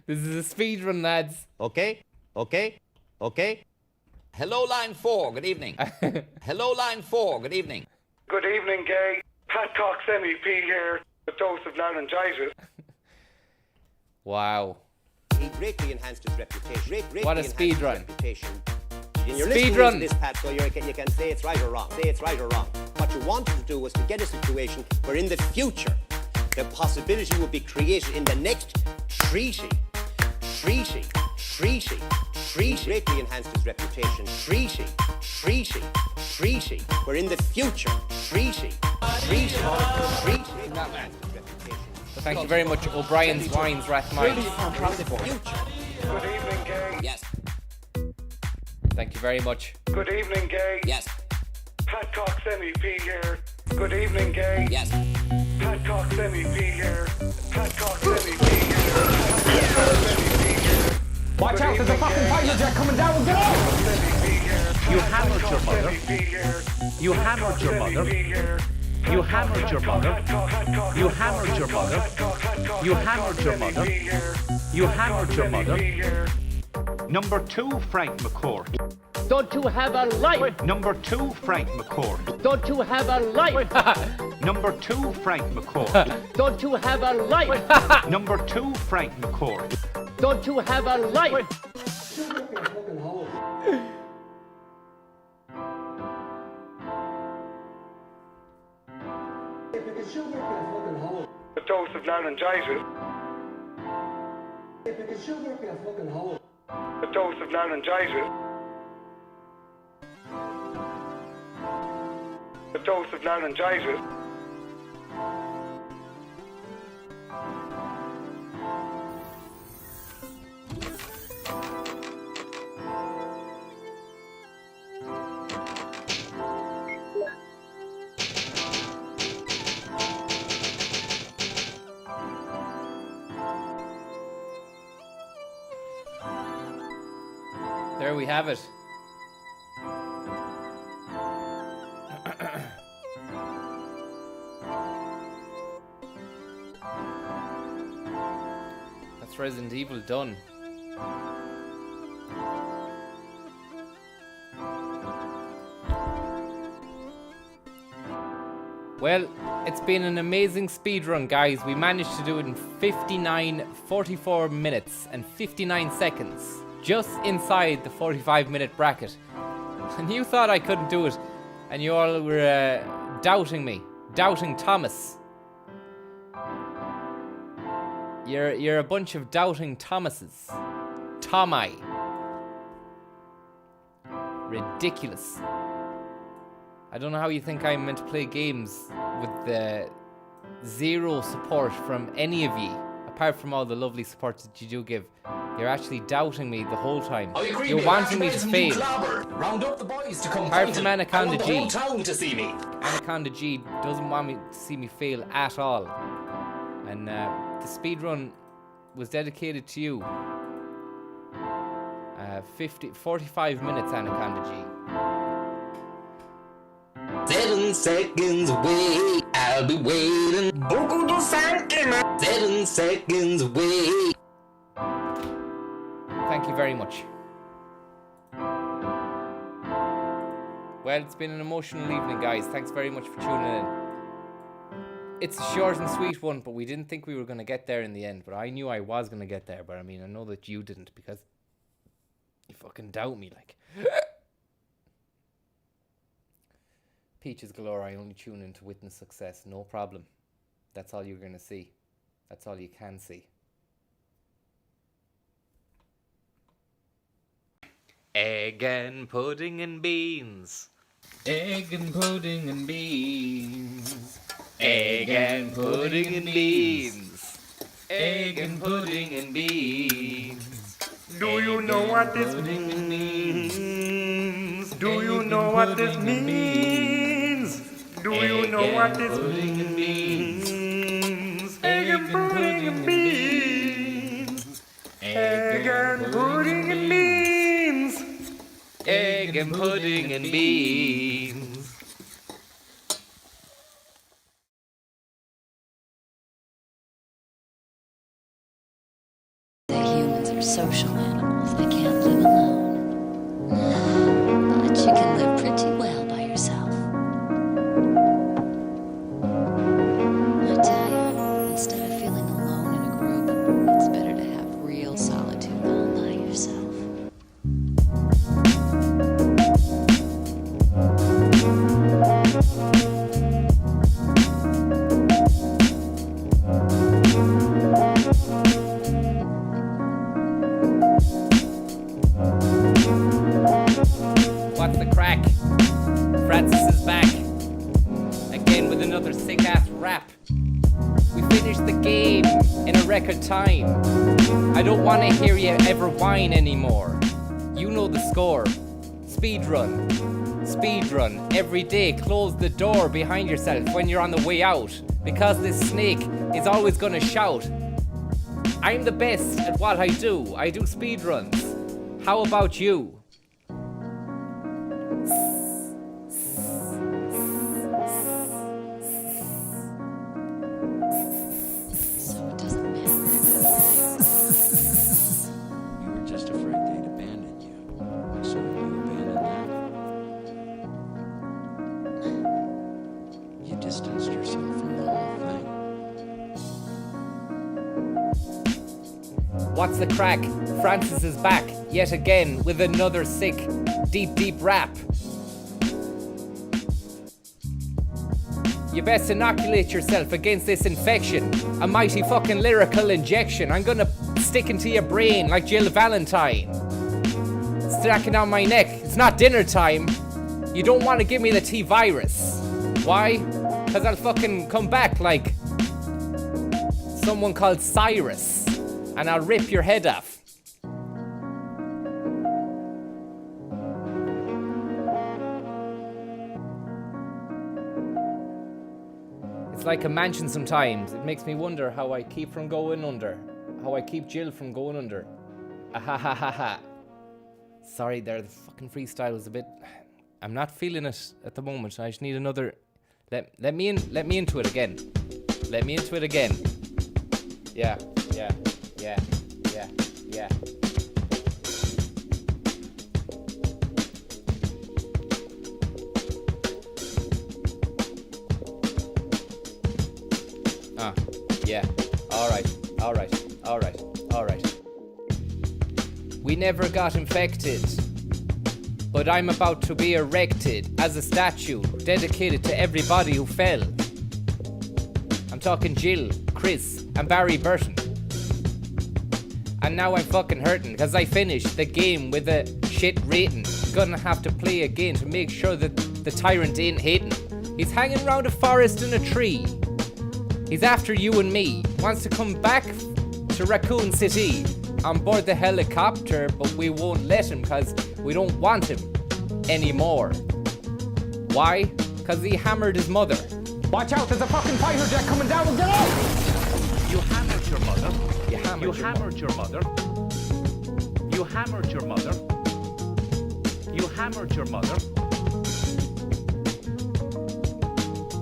This is a speed run, lads. Okay. Hello, line 4. Good evening. Hello, line 4. Good evening. Good evening, gay. Pat Cox MEP here. The dose of laryngitis. Wow. He greatly enhanced his reputation. What a speed run. Speed run. This, Pat, so you can say it's right or wrong. What you wanted to do was to get a situation where in the future the possibility would be created in the next treaty. Greatly enhanced his reputation. Treaty. Where in the future, treaty. Thank you very much, O'Brien's Wines Rathmines. Good evening, gay. Yes. Thank you very much. Good evening, gay. Yes. Pat Cox MEP here. Good evening, gay. Yes. Pat Cox MEP here. Pat Cox MEP here. Watch out, there's a fucking fighter jet coming down. Get off! You hammered your mother. You hammered your mother. You hammered your mother. You hammered your mother. You hammered your mother. You hammered your mother. Number 2, Frank McCourt. Don't you have a life? Number 2, Frank McCourt. Don't you have a life? Number 2, Frank McCourt. Don't you have a life? Number 2, Frank McCourt. Don't you have a life? The dose of laryngitis. The dose of laryngitis. The dose of laryngitis. There we have it. That's Resident Evil done. Well, it's been an amazing speedrun, guys. We managed to do it in 44 minutes and 59 seconds. Just inside the 45-minute bracket. And you thought I couldn't do it. And you all were doubting me. Doubting Thomas. You're a bunch of doubting Thomases. Tommy. Ridiculous. I don't know how you think I'm meant to play games with zero support from any of you. Apart from all the lovely support that you do give. You're actually doubting me the whole time. You're wanting me to fail. Round up the boys to come. Apart from Anaconda I want the G. whole town to see me. Anaconda G doesn't want me to see me fail at all. And the speedrun was dedicated to you. 45 minutes, Anaconda G. 7 seconds away, I'll be waiting. 7 seconds away. Thank you very much. Well, it's been an emotional evening, guys. Thanks very much for tuning in. It's a short and sweet one, but we didn't think we were going to get there in the end. But I knew I was going to get there. But I mean, I know that you didn't, because you fucking doubt me, like. Peaches galore, I only tune in to witness success. No problem. That's all you're going to see. That's all you can see. Egg and pudding and beans. Egg and pudding and beans. Egg and pudding and beans. Egg and pudding and beans. Do you know what this means? Do you know what this means? Do you know what this means? Egg and pudding and beans. Egg and pudding and beans. Egg and pudding and beans. Humans are social animals. They can't live alone. But you can live pretty well by yourself. I tell you, instead of feeling alone in a group, it's better to have real solitude all by yourself. What's the crack? Francis is back. Again with another sick-ass rap. We finished the game in a record time. I don't want to hear you ever whine anymore. You know the score. Speedrun. Speedrun. Every day, close the door behind yourself when you're on the way out. Because this snake is always gonna shout. I'm the best at what I do. I do speedruns. How about you? So it doesn't matter. You were just afraid they'd abandon you. So you abandoned them. You distanced yourself from the whole thing. What's the crack? Francis is back yet again with another sick, deep rap. You best inoculate yourself against this infection. A mighty fucking lyrical injection. I'm gonna stick into your brain like Jill Valentine. Stacking on my neck. It's not dinner time. You don't want to give me the T-virus. Why? Because I'll fucking come back like someone called Cyrus. And I'll rip your head off. It's like a mansion sometimes. It makes me wonder how I keep from going under. How I keep Jill from going under. Ha. Sorry there, the fucking freestyle was a bit... I'm not feeling it at the moment. I just need another... Let me into it again. Let me into it again. Yeah. Yeah. All right. We never got infected, but I'm about to be erected as a statue dedicated to everybody who fell. I'm talking Jill, Chris, and Barry Burton. And now I'm fucking hurting because I finished the game with a shit rating. Gonna have to play again to make sure that the tyrant ain't hating. He's hanging around a forest in a tree. He's after you and me. Wants to come back to Raccoon City on board the helicopter, but we won't let him because we don't want him anymore. Why? Because he hammered his mother. Watch out, there's a fucking fighter jet coming down. Get out! You hammered your mother. You hammered You hammered your mother. You hammered your mother. You hammered your mother.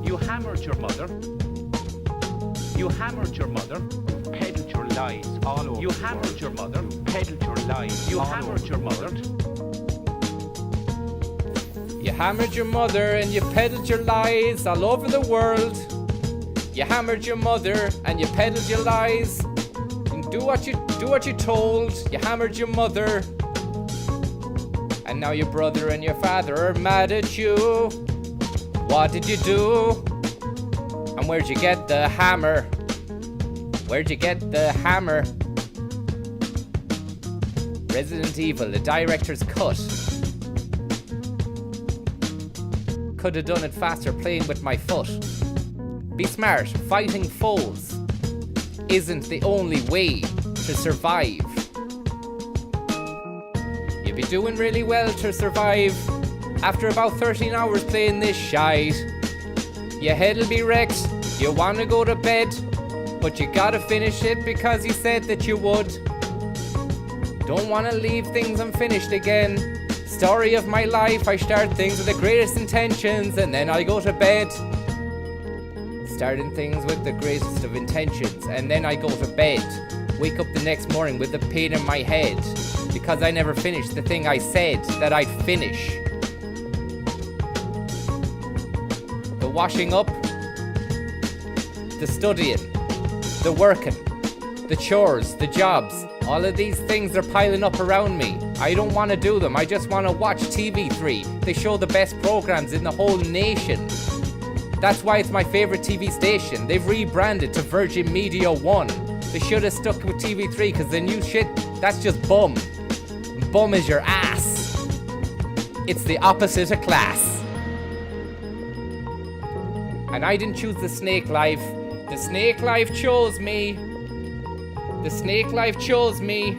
You hammered your mother. You hammered your mother. Peddled your lies all over. You hammered your mother. Peddled your lies. You all hammered over your the mother. You hammered your mother and you peddled your lies all over the world. You hammered your mother and you peddled your lies. And do what you told. You hammered your mother. And now your brother and your father are mad at you. What did you do? And where'd you get the hammer? Where'd you get the hammer? Resident Evil, the director's cut. Could have done it faster playing with my foot. Be smart, fighting foes isn't the only way to survive. You'd be doing really well to survive after about 13 hours playing this shite. Your head'll be wrecked, you wanna go to bed, but you gotta finish it because you said that you would. Don't wanna leave things unfinished again. Story of my life, I start things with the greatest intentions and then I go to bed. Starting things with the greatest of intentions and then I go to bed. Wake up the next morning with a pain in my head because I never finished the thing I said that I'd finish. The washing up, the studying, the working, the chores, the jobs, all of these things are piling up around me. I don't want to do them, I just want to watch TV3. They show the best programs in the whole nation. That's why it's my favorite TV station. They've rebranded to Virgin Media 1. They should have stuck with TV3 because the new shit, that's just bum. Bum is your ass. It's the opposite of class. And I didn't choose the snake life. The snake life chose me. The snake life chose me.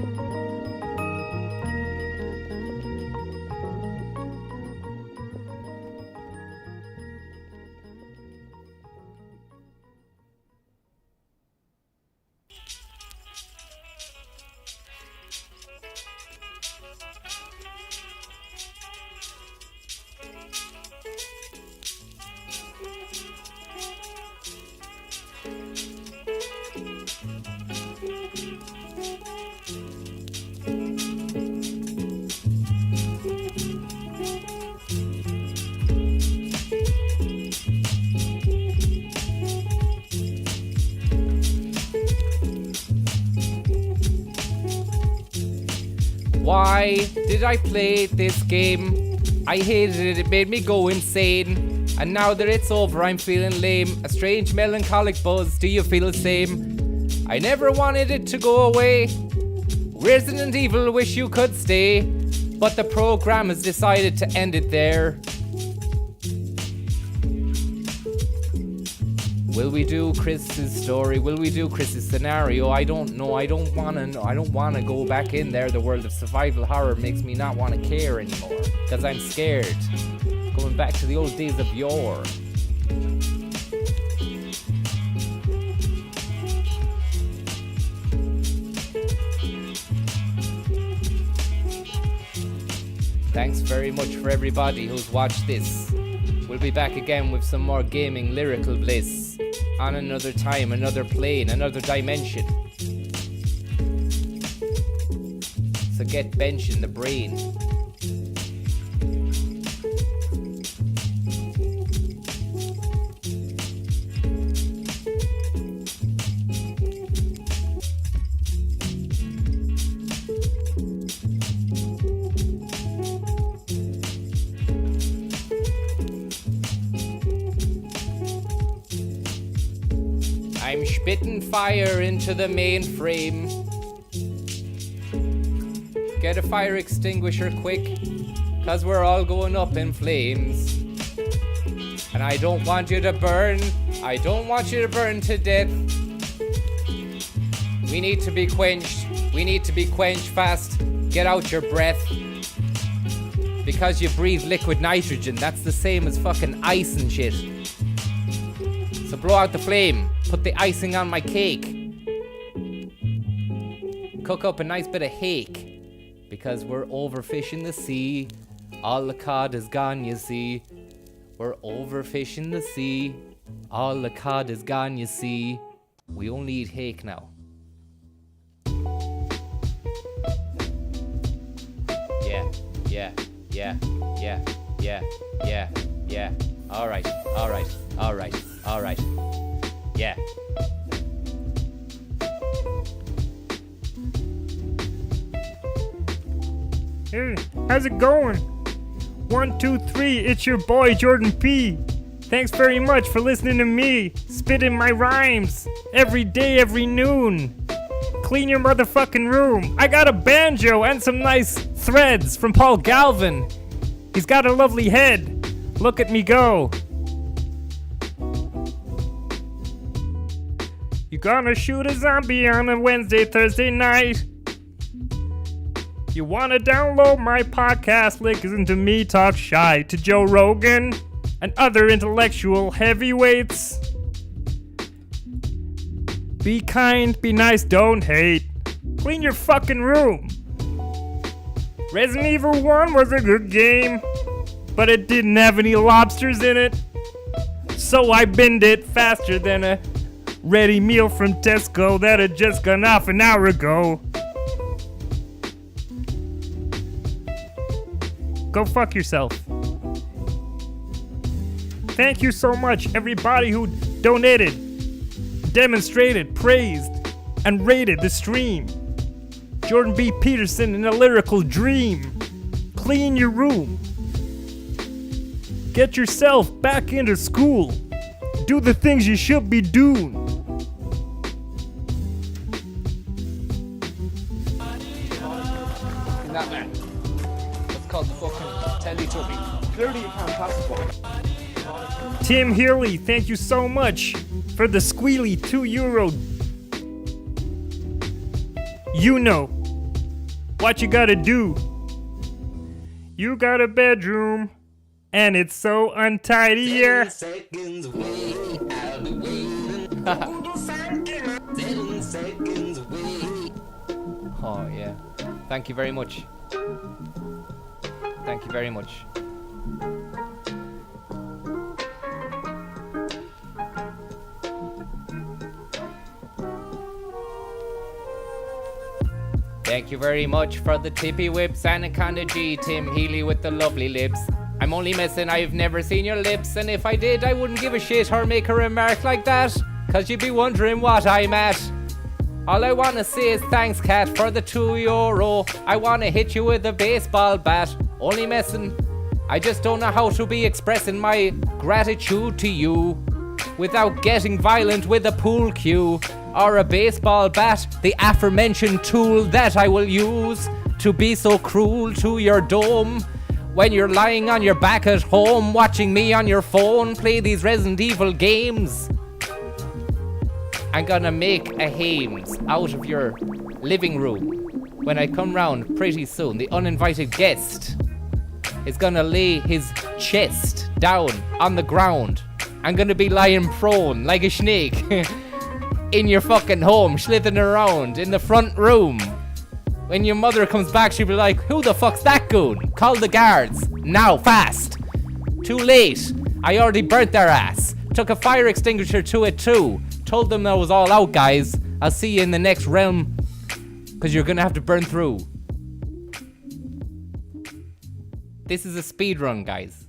Why did I play this game? I hated it, it made me go insane. And now that it's over, I'm feeling lame. A strange melancholic buzz, do you feel the same? I never wanted it to go away. Resident Evil, wish you could stay. But the program has decided to end it there. Will we do Chris's story? Will we do Chris's scenario? I don't know. I don't wanna go back in there. The world of survival horror makes me not want to care anymore. Because I'm scared. Going back to the old days of yore. Thanks very much for everybody who's watched this. We'll be back again with some more gaming lyrical bliss. On another time, another plane, another dimension. So get benching the brain. I'm spitting fire into the mainframe. Get a fire extinguisher quick, cause we're all going up in flames. And I don't want you to burn, I don't want you to burn to death. We need to be quenched, we need to be quenched fast. Get out your breath. Because you breathe liquid nitrogen, that's the same as fucking ice and shit. So blow out the flame, put the icing on my cake. cook up a nice bit of hake, because we're overfishing the sea. All the cod is gone, you see. We're overfishing the sea. All the cod is gone, you see. We only eat hake now. Yeah. All right. Yeah. Hey, how's it going? 1, 2, 3, it's your boy Jordan P. Thanks very much for listening to me spitting my rhymes every day, every noon. Clean your motherfucking room. I got a banjo and some nice threads from Paul Galvin. He's got a lovely head. Look at me go. You gonna shoot a zombie on a Wednesday, Thursday night. You wanna download my podcast, listen to me talk shy to Joe Rogan and other intellectual heavyweights. Be kind, be nice, don't hate. Clean your fucking room. Resident Evil 1 was a good game, but it didn't have any lobsters in it. So I binned it faster than a ready meal from Tesco that had just gone off an hour ago. Go fuck yourself. Thank you so much, everybody who donated, demonstrated, praised, and rated the stream. Jordan B. Peterson in a lyrical dream. Clean your room. Get yourself back into school. Do the things you should be doing. That man. That's called the fucking Teletubby. Clearly you can't classify. Tim Healy, thank you so much for the squealy €2. You know what you gotta do. You got a bedroom, and it's so untidy, yeah. 10 seconds away, I'll be waiting. 7 seconds away. Oh, yeah. Thank you very much. Thank you very much. Thank you very much for the tippy whips, Anaconda G, Tim Healy with the lovely lips. I'm only messing, I've never seen your lips, and if I did, I wouldn't give a shit or make a remark like that, cause you'd be wondering what I'm at. All I wanna say is thanks, cat, for the €2. I wanna hit you with a baseball bat. Only messing, I just don't know how to be expressing my gratitude to you without getting violent with a pool cue or a baseball bat, the aforementioned tool that I will use to be so cruel to your dome. When you're lying on your back at home, watching me on your phone play these Resident Evil games, I'm gonna make a Hames out of your living room. When I come round pretty soon, the uninvited guest is gonna lay his chest down on the ground. I'm gonna be lying prone like a snake in your fucking home, slithering around in the front room. When your mother comes back, she'll be like, who the fuck's that goon? Call the guards. Now, fast. Too late. I already burnt their ass. Took a fire extinguisher to it too. Told them that was all out, guys. I'll see you in the next realm, because you're gonna have to burn through. This is a speed run, guys.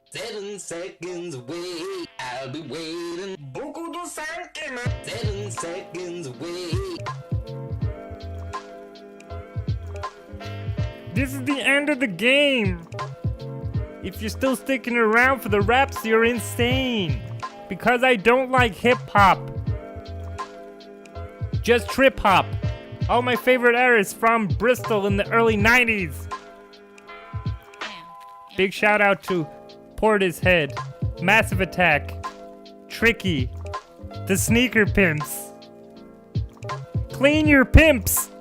Seven seconds away, I'll be waiting. 7 seconds away. This is the end of the game. If you're still sticking around for the raps, you're insane. Because I don't like hip-hop. Just trip-hop. All my favorite artists from Bristol in the early 90s. Big shout out to Portishead, Massive Attack, Tricky, the Sneaker Pimps. Clean your pimps.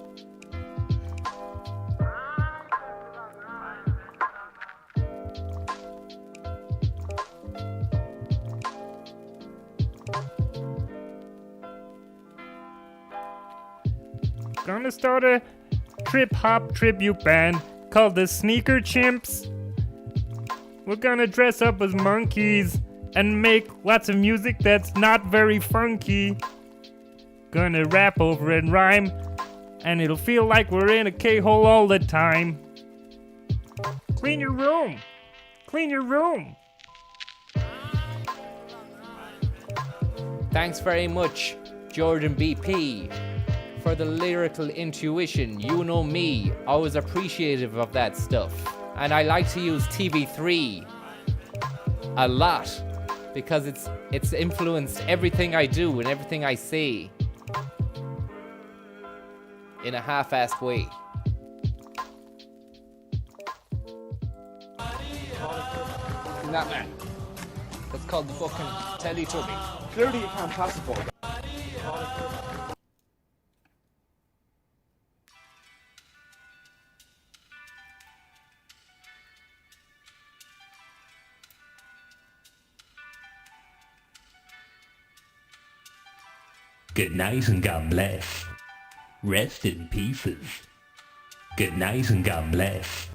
Gonna start a trip-hop tribute band called the Sneaker Chimps. We're gonna dress up as monkeys and make lots of music that's not very funky. Gonna rap over it and rhyme, and it'll feel like we're in a K-hole all the time. Clean your room! Clean your room! Thanks very much, Jordan BP, for the lyrical intuition. You know me, always appreciative of that stuff. And I like to use TV3 a lot because it's influenced everything I do and everything I say in a half-assed way. That man. That's called the fucking Teletubby. Clearly you can't pass it for it. Good night and God bless. Rest in pieces. Good night and God bless.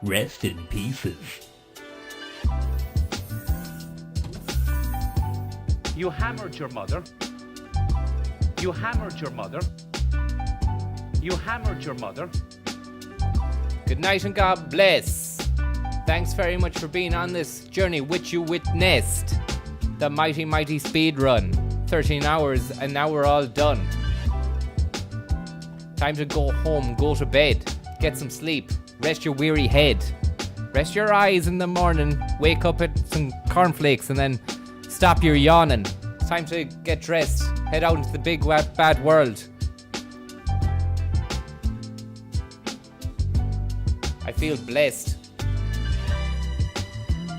Rest in pieces. You hammered your mother. You hammered your mother. You hammered your mother. Good night and God bless. Thanks very much for being on this journey which you witnessed. The mighty, mighty speed run. 13 hours and now we're all done. Time to go home, go to bed, get some sleep, rest your weary head. Rest your eyes in the morning, wake up at some cornflakes and then stop your yawning. It's time to get dressed, head out into the big bad world. I feel blessed.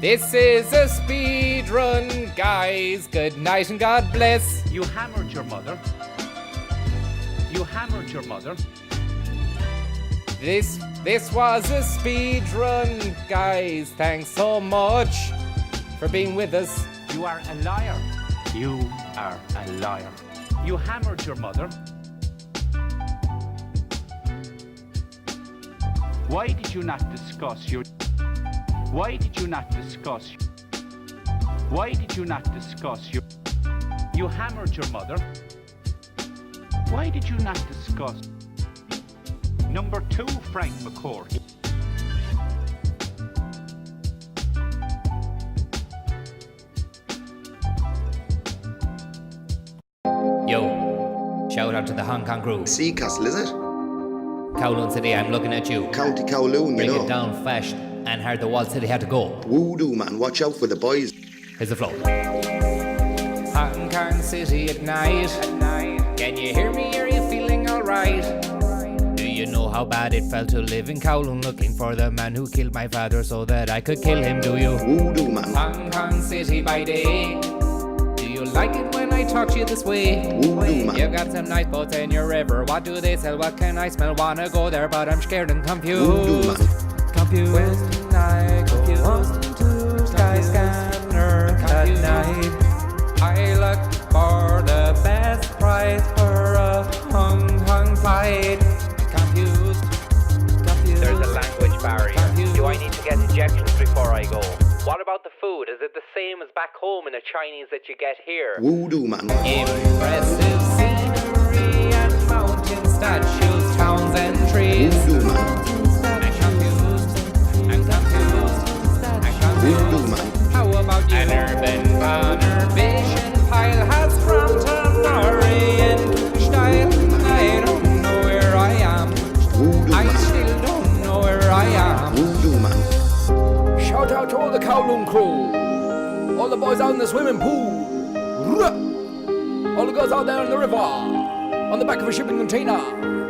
This is a speed run, guys. Good night and God bless. You hammered your mother. You hammered your mother. This was a speed run, guys. Thanks so much for being with us. You are a liar. You are a liar. You hammered your mother. Why did you not discuss your... Why did you not discuss... Why did you not discuss your... You hammered your mother. Why did you not discuss... Number 2, Frank McCourt. Yo, shout out to the Hong Kong crew. Seacastle, is it? Kowloon City, I'm looking at you. County Kowloon, Bring you know. it down fast and hard the wall city had to go. Voodoo, man, watch out for the boys. Here's the flow. Hong Kong City at night. Can you hear me? Are you feeling alright? Do you know how bad it felt to live in Kowloon looking for the man who killed my father so that I could kill him? Do you? Voodoo, man. Hong Kong City by day. Do you like it when I talk to you this way? Voodoo, man. You got some nice boats in your river. What do they sell? What can I smell? Wanna go there, but I'm scared and confused. Voodoo, man. Confused. When I go to Skyscanner at night, I look for the best price for a Hong Kong flight. Confused. There's a language barrier. Do I need to get injections before I go? What about the food? Is it the same as back home in a Chinese that you get here? Voodoo, man. Impressive scenery and mountain statues, towns and trees. Voodoo, man. Voodoo, man. How about you? An urban conurbation pile has from Tamarian style. I don't know where I am. Voodoo, I man. still don't know where I am. Voodoo, man. Shout out to all the Kowloon crew. All the boys out in the swimming pool. All the girls out there in the river. On the back of a shipping container.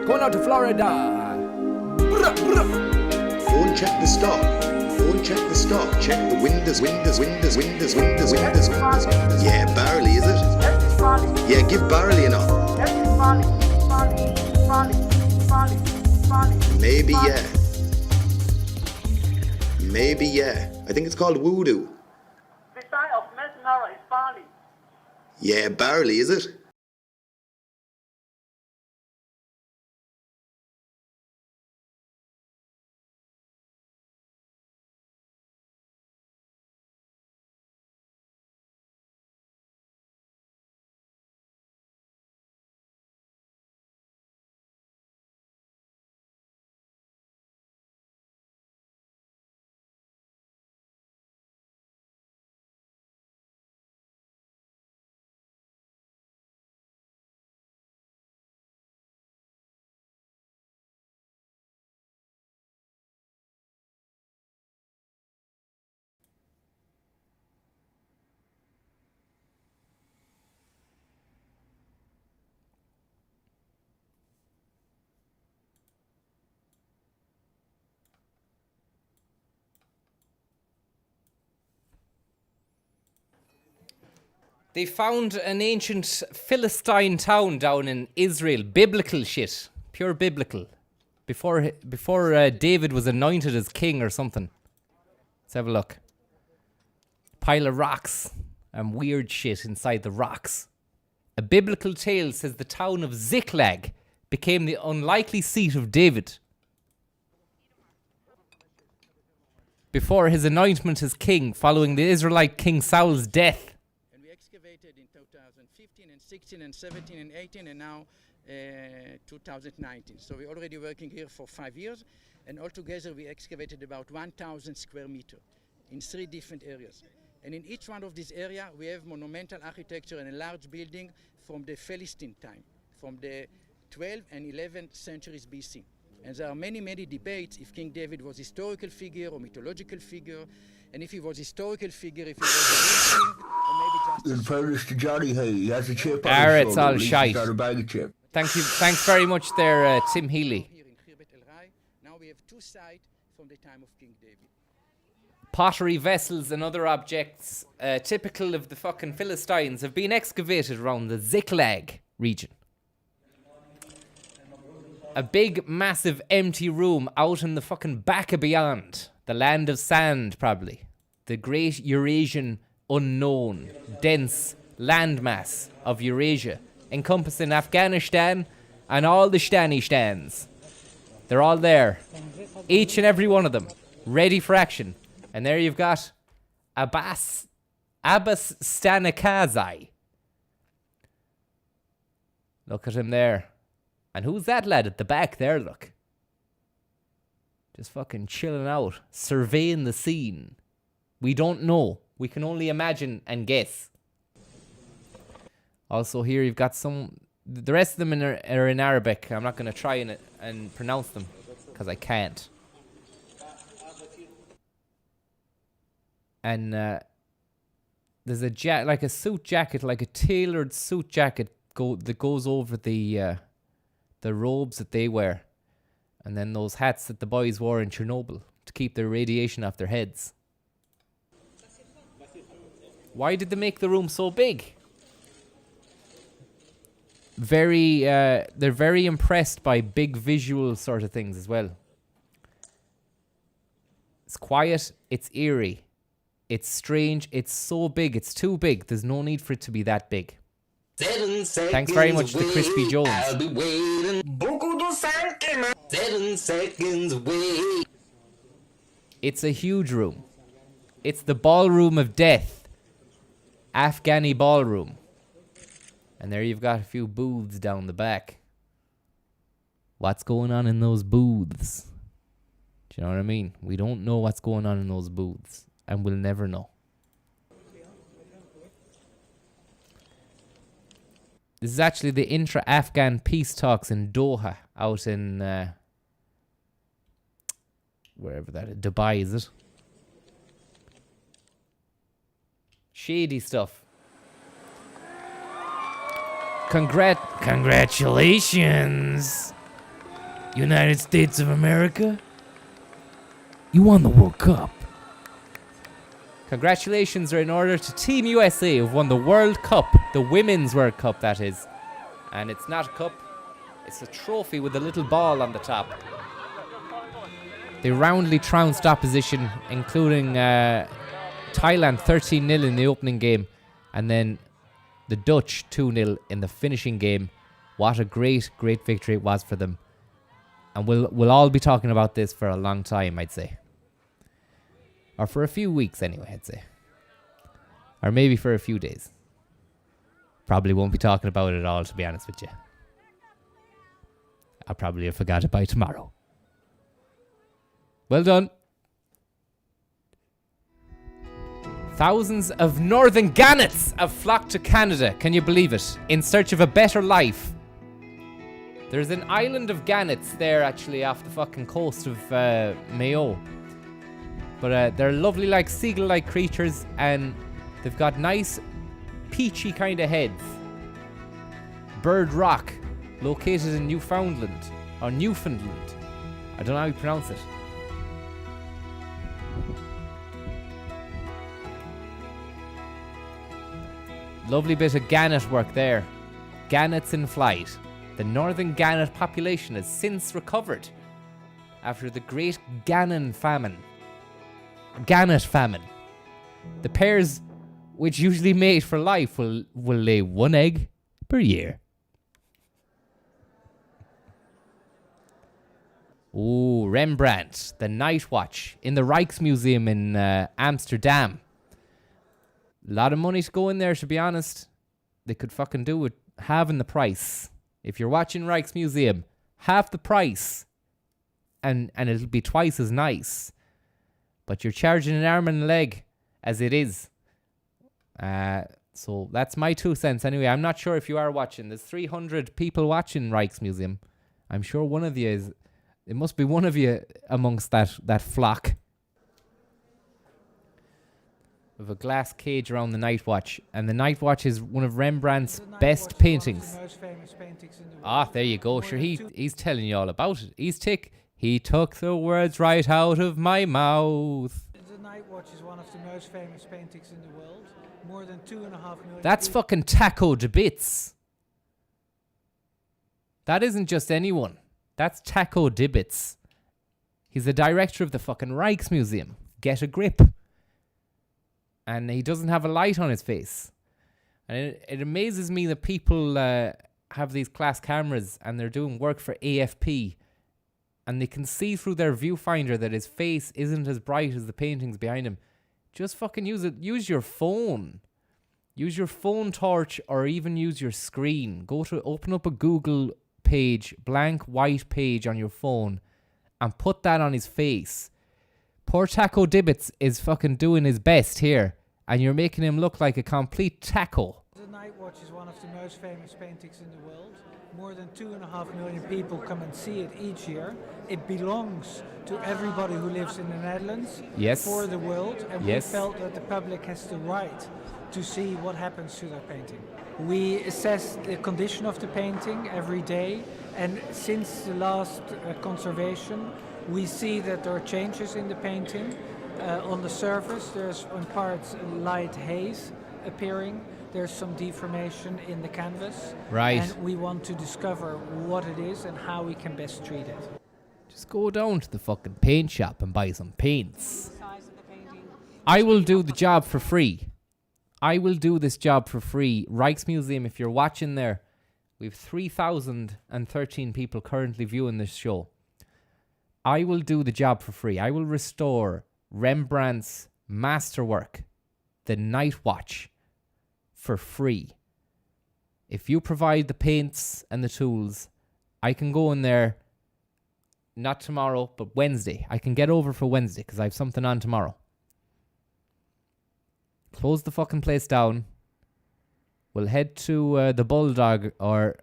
Going out to Florida. Phone check the stock. Phone check the stock. Check the windows. Yeah, barley, is it? Yeah, give barley enough. Maybe, yeah. Maybe, yeah. I think it's called voodoo. Yeah, barley, is it? They found an ancient Philistine town down in Israel. Biblical shit. Pure biblical. Before David was anointed as king or something. Let's have a look. Pile of rocks and weird shit inside the rocks. A biblical tale says the town of Ziklag became the unlikely seat of David before his anointment as king following the Israelite king Saul's death. And we excavated in 2015 and 16 and 17 and 18 and now 2019. So we're already working here for 5 years, and altogether we excavated about 1,000 square meters in 3 different areas. And in each one of these areas we have monumental architecture and a large building from the Philistine time, from the 12th and 11th centuries BC. And there are many, many debates if King David was a historical figure or mythological figure, and if he was a historical figure, if he was a real king, or maybe just... In fairness to Johnny, hey, he has a chip on Arr, his it's shoulder, all at least shite. he's not a bag of chip. Thank you. Thanks very much there, Tim Healy. Here in Khirbet El Rai, now we have 2 sites from the time of King David. Pottery vessels and other objects typical of the fucking Philistines have been excavated around the Ziklag region. A big, massive, empty room out in the fucking back of beyond. The land of sand, probably. The great Eurasian unknown, dense landmass of Eurasia, encompassing Afghanistan and all the Stanistans. They're all there. Each and every one of them. Ready for action. And there you've got Abbas Stanikazi. Look at him there. And who's that lad at the back there, look? Just fucking chilling out, surveying the scene. We don't know. We can only imagine and guess. Also here you've got some... The rest of them are in Arabic. I'm not going to try and pronounce them, because I can't. And there's a suit jacket, like a tailored suit jacket that goes over the robes that they wear. And then those hats that the boys wore in Chernobyl to keep their radiation off their heads. Why did they make the room so big? They're very impressed by big visual sort of things as well. It's quiet, it's eerie, it's strange, it's so big, it's too big. There's no need for it to be that big. Thanks very much to Crispy Jones. I'll be waiting. 7 seconds away. It's a huge room. It's the ballroom of death. Afghani ballroom. And there you've got a few booths down the back. What's going on in those booths? Do you know what I mean? We don't know what's going on in those booths. And we'll never know. This is actually the intra-Afghan peace talks in Doha, out in wherever that is. Dubai, is it? Shady stuff. Congratulations, United States of America. You won the World Cup. Congratulations are in order to Team USA, who've won the World Cup, the Women's World Cup, that is. And it's not a cup, it's a trophy with a little ball on the top. They roundly trounced opposition, including Thailand 13-0 in the opening game, and then the Dutch 2-0 in the finishing game. What a great, great victory it was for them. And we'll all be talking about this for a long time, I'd say. Or for a few weeks anyway, I'd say. Or maybe for a few days. Probably won't be talking about it at all, to be honest with you. I'll probably have forgot it by tomorrow. Well done. Thousands of northern gannets have flocked to Canada, can you believe it? In search of a better life. There's an island of gannets there, actually, off the fucking coast of Mayo. But they're lovely, like seagull-like creatures, and they've got nice, peachy kind of heads. Bird Rock, located in Newfoundland, or Newfoundland. I don't know how you pronounce it. Lovely bit of gannet work there. Gannets in flight. The northern gannet population has since recovered after the great gannet famine. The pairs, which usually mate for life, will lay one egg per year. Ooh, Rembrandt, The Night Watch in the Rijksmuseum in Amsterdam. A lot of money to go in there, to be honest. They could fucking do with halving the price. If you're watching Rijksmuseum, half the price. And it'll be twice as nice. But you're charging an arm and a leg as it is. So that's my 2 cents anyway. I'm not sure if you are watching. There's 300 people watching Rijksmuseum. I'm sure one of you is... It must be one of you amongst that flock. With a glass cage around the Night Watch. And the Night Watch is one of Rembrandt's best paintings. There you go. Sure, he's telling you all about it. He took the words right out of my mouth. The Night Watch is one of the most famous paintings in the world. More than 2.5 million. That's fucking Taco de Bits. That isn't just anyone. That's Taco Dibbits. He's the director of the fucking Rijksmuseum. Get a grip. And he doesn't have a light on his face. And it amazes me that people have these class cameras and they're doing work for AFP. And they can see through their viewfinder that his face isn't as bright as the paintings behind him. Just fucking use it. Use your phone. Use your phone torch or even use your screen. Open up a Google page, blank white page on your phone and put that on his face. Poor Taco Dibbits is fucking doing his best here and you're making him look like a complete taco. The Night Watch is one of the most famous paintings in the world. More than 2.5 million people come and see it each year. It belongs to everybody who lives in the Netherlands. Yes. For the world. And yes. We felt that the public has the right to see what happens to their painting. We assess the condition of the painting every day, and since the last conservation, we see that there are changes in the painting. On the surface, there's on parts light haze appearing. There's some deformation in the canvas. Right. And we want to discover what it is and how we can best treat it. Just go down to the fucking paint shop and buy some paints. I will do the job for free. I will do this job for free. Rijksmuseum, if you're watching there, we have 3,013 people currently viewing this show. I will do the job for free. I will restore Rembrandt's masterwork, The Night Watch, for free. If you provide the paints and the tools, I can go in there, not tomorrow, but Wednesday. I can get over for Wednesday because I have something on tomorrow. Close the fucking place down. We'll head to the Bulldog or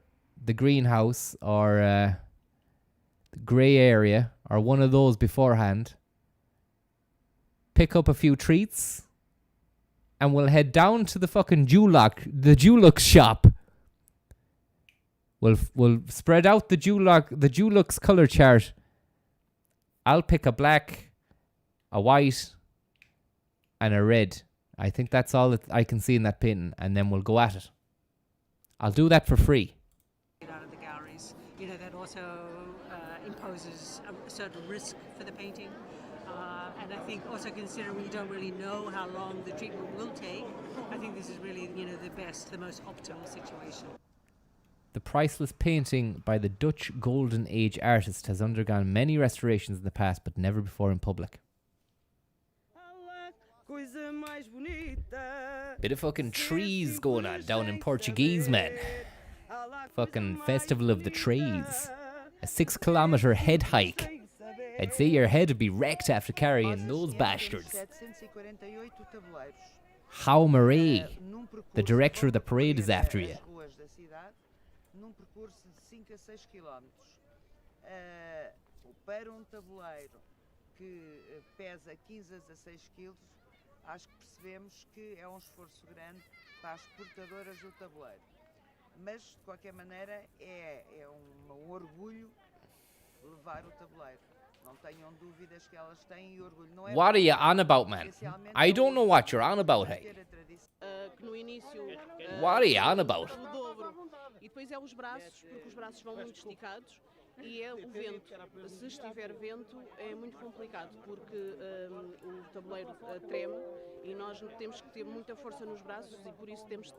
the Greenhouse or the Grey Area or one of those beforehand. Pick up a few treats. And we'll head down to the fucking Dulux shop. We'll spread out the Dulux color chart. I'll pick a black, a white, and a red. I think that's all that I can see in that painting, and then we'll go at it. I'll do that for free. Out of the galleries, that also imposes a certain risk for the painting. And I think also considering we don't really know how long the treatment will take, I think this is really, the most optimal situation. The priceless painting by the Dutch Golden Age artist has undergone many restorations in the past, but never before in public. Bit of fucking trees going on down in Portuguese, man. Fucking Festival of the Trees. A 6-kilometer head hike. I'd say your head would be wrecked after carrying those bastards. How Marie, the director of the parade, is after you. Num percurso de 5 a 6 quilómetros. Para tabuleiro que pesa 15 a 16 quilos, acho que percebemos que é esforço grande para as portadoras do tabuleiro. Mas, de qualquer maneira, é orgulho levar o tabuleiro. Não tenham dúvidas que elas têm e orgulho. Não é What are you pouco, on about, man? especialmente I don't know what you're on about, hey. ter a tradição. Que no início What are you on about? o dobro. E depois é os braços, porque os braços vão muito esticados e é o vento. Se estiver vento é muito complicado porque o tabuleiro treme e nós temos que ter muita força nos braços e por isso temos de...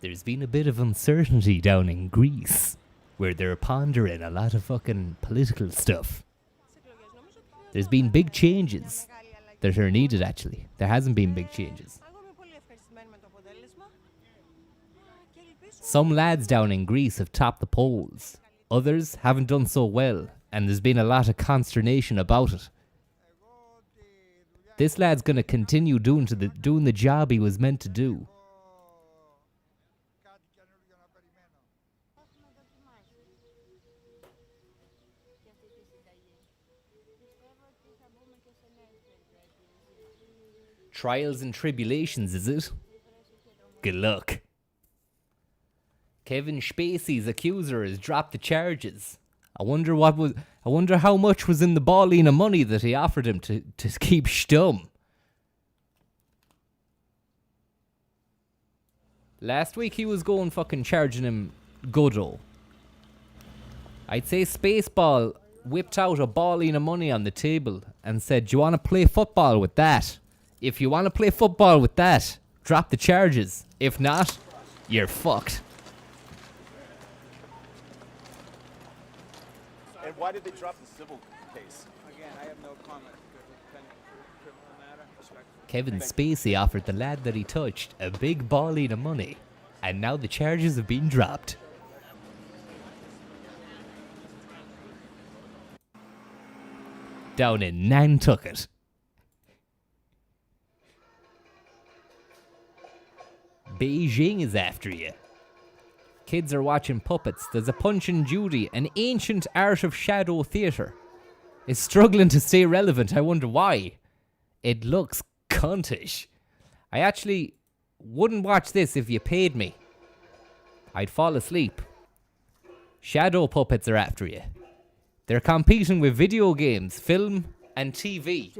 There's been a bit of uncertainty down in Greece, where they're pondering a lot of fucking political stuff. There's been big changes that are needed, actually. There hasn't been big changes. Some lads down in Greece have topped the polls. Others haven't done so well, and there's been a lot of consternation about it. This lad's gonna continue doing the job he was meant to do. Trials and tribulations, is it? Good luck. Kevin Spacey's accuser has dropped the charges. I wonder how much was in the balling of money that he offered him to keep stum. Last week he was going fucking charging him goodo. I'd say Spaceball whipped out a balling of money on the table and said, "Do you want to play football with that? If you want to play football with that, drop the charges. If not, you're fucked." And why did they drop the civil case? Again, I have no comment. Criminal matter. Kevin Spacey offered the lad that he touched a big balling of money, and now the charges have been dropped. Down in Nantucket. Beijing is after you. Kids are watching puppets. There's a Punch and Judy, an ancient art of shadow theatre. It's struggling to stay relevant. I wonder why. It looks cuntish. I actually wouldn't watch this if you paid me. I'd fall asleep. Shadow puppets are after you. They're competing with video games, film, and TV.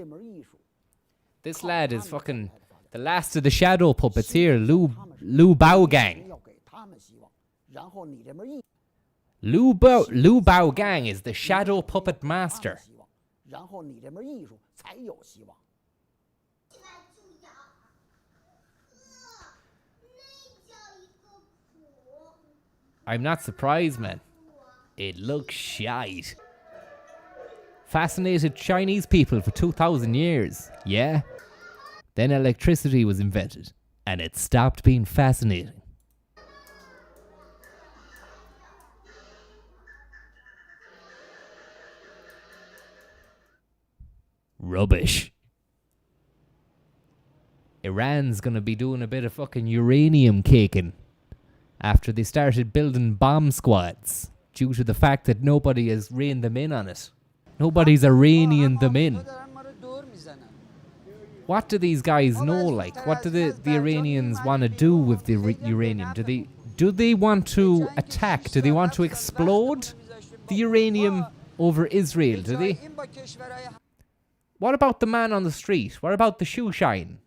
This lad is fucking the last of the shadow puppets here, Lu Bao Gang. Lu Bao Gang is the shadow puppet master. I'm not surprised, man. It looks shite. Fascinated Chinese people for 2,000 years, yeah? Then electricity was invented, and it stopped being fascinating. Rubbish. Iran's gonna be doing a bit of fucking uranium caking after they started building bomb squads due to the fact that nobody has reined them in on it. Nobody's Iranian them in. What do these guys know? Like, what do the Iranians want to do with the uranium? Do they want to attack? Do they want to explode the uranium over Israel? Do they? What about the man on the street? What about the shoe shine?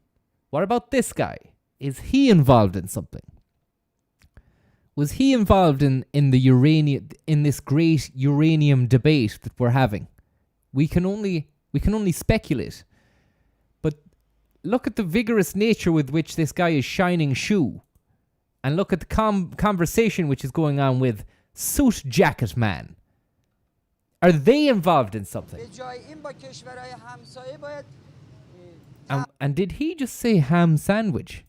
What about this guy? Is he involved in something? Was he involved in this great uranium debate that we're having? We can only speculate. But look at the vigorous nature with which this guy is shining shoe. And look at the conversation which is going on with Suit Jacket Man. Are they involved in something? And did he just say ham sandwich?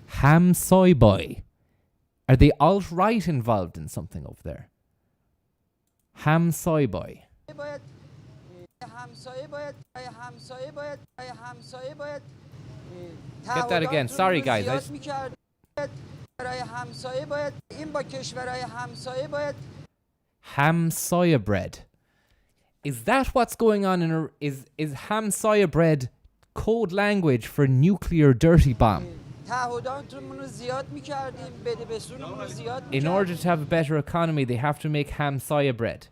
Ham soy boy. Are they alt-right involved in something over there? Ham soy boy. Get that again. Sorry, guys. Ham soya bread. Is that what's going on in is ham soya bread code language for nuclear dirty bomb. تعهداتمون رو زیاد می‌کردیم بده بسونمون رو زیاد In order to have a better economy, they have to make ham soya bread.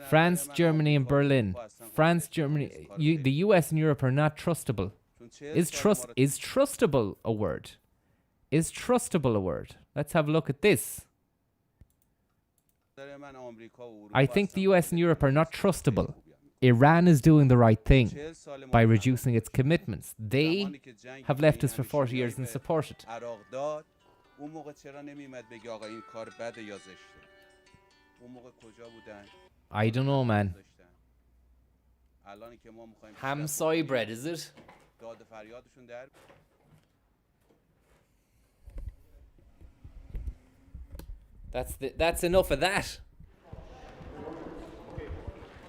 France, Germany, and Berlin. France, Germany, the US and Europe are not trustable. Is trustable a word? Is trustable a word? Let's have a look at this. I think the US and Europe are not trustable. Iran is doing the right thing by reducing its commitments. They have left us for 40 years and support it. I don't know, man. Ham soy bread, is it? That's enough of that.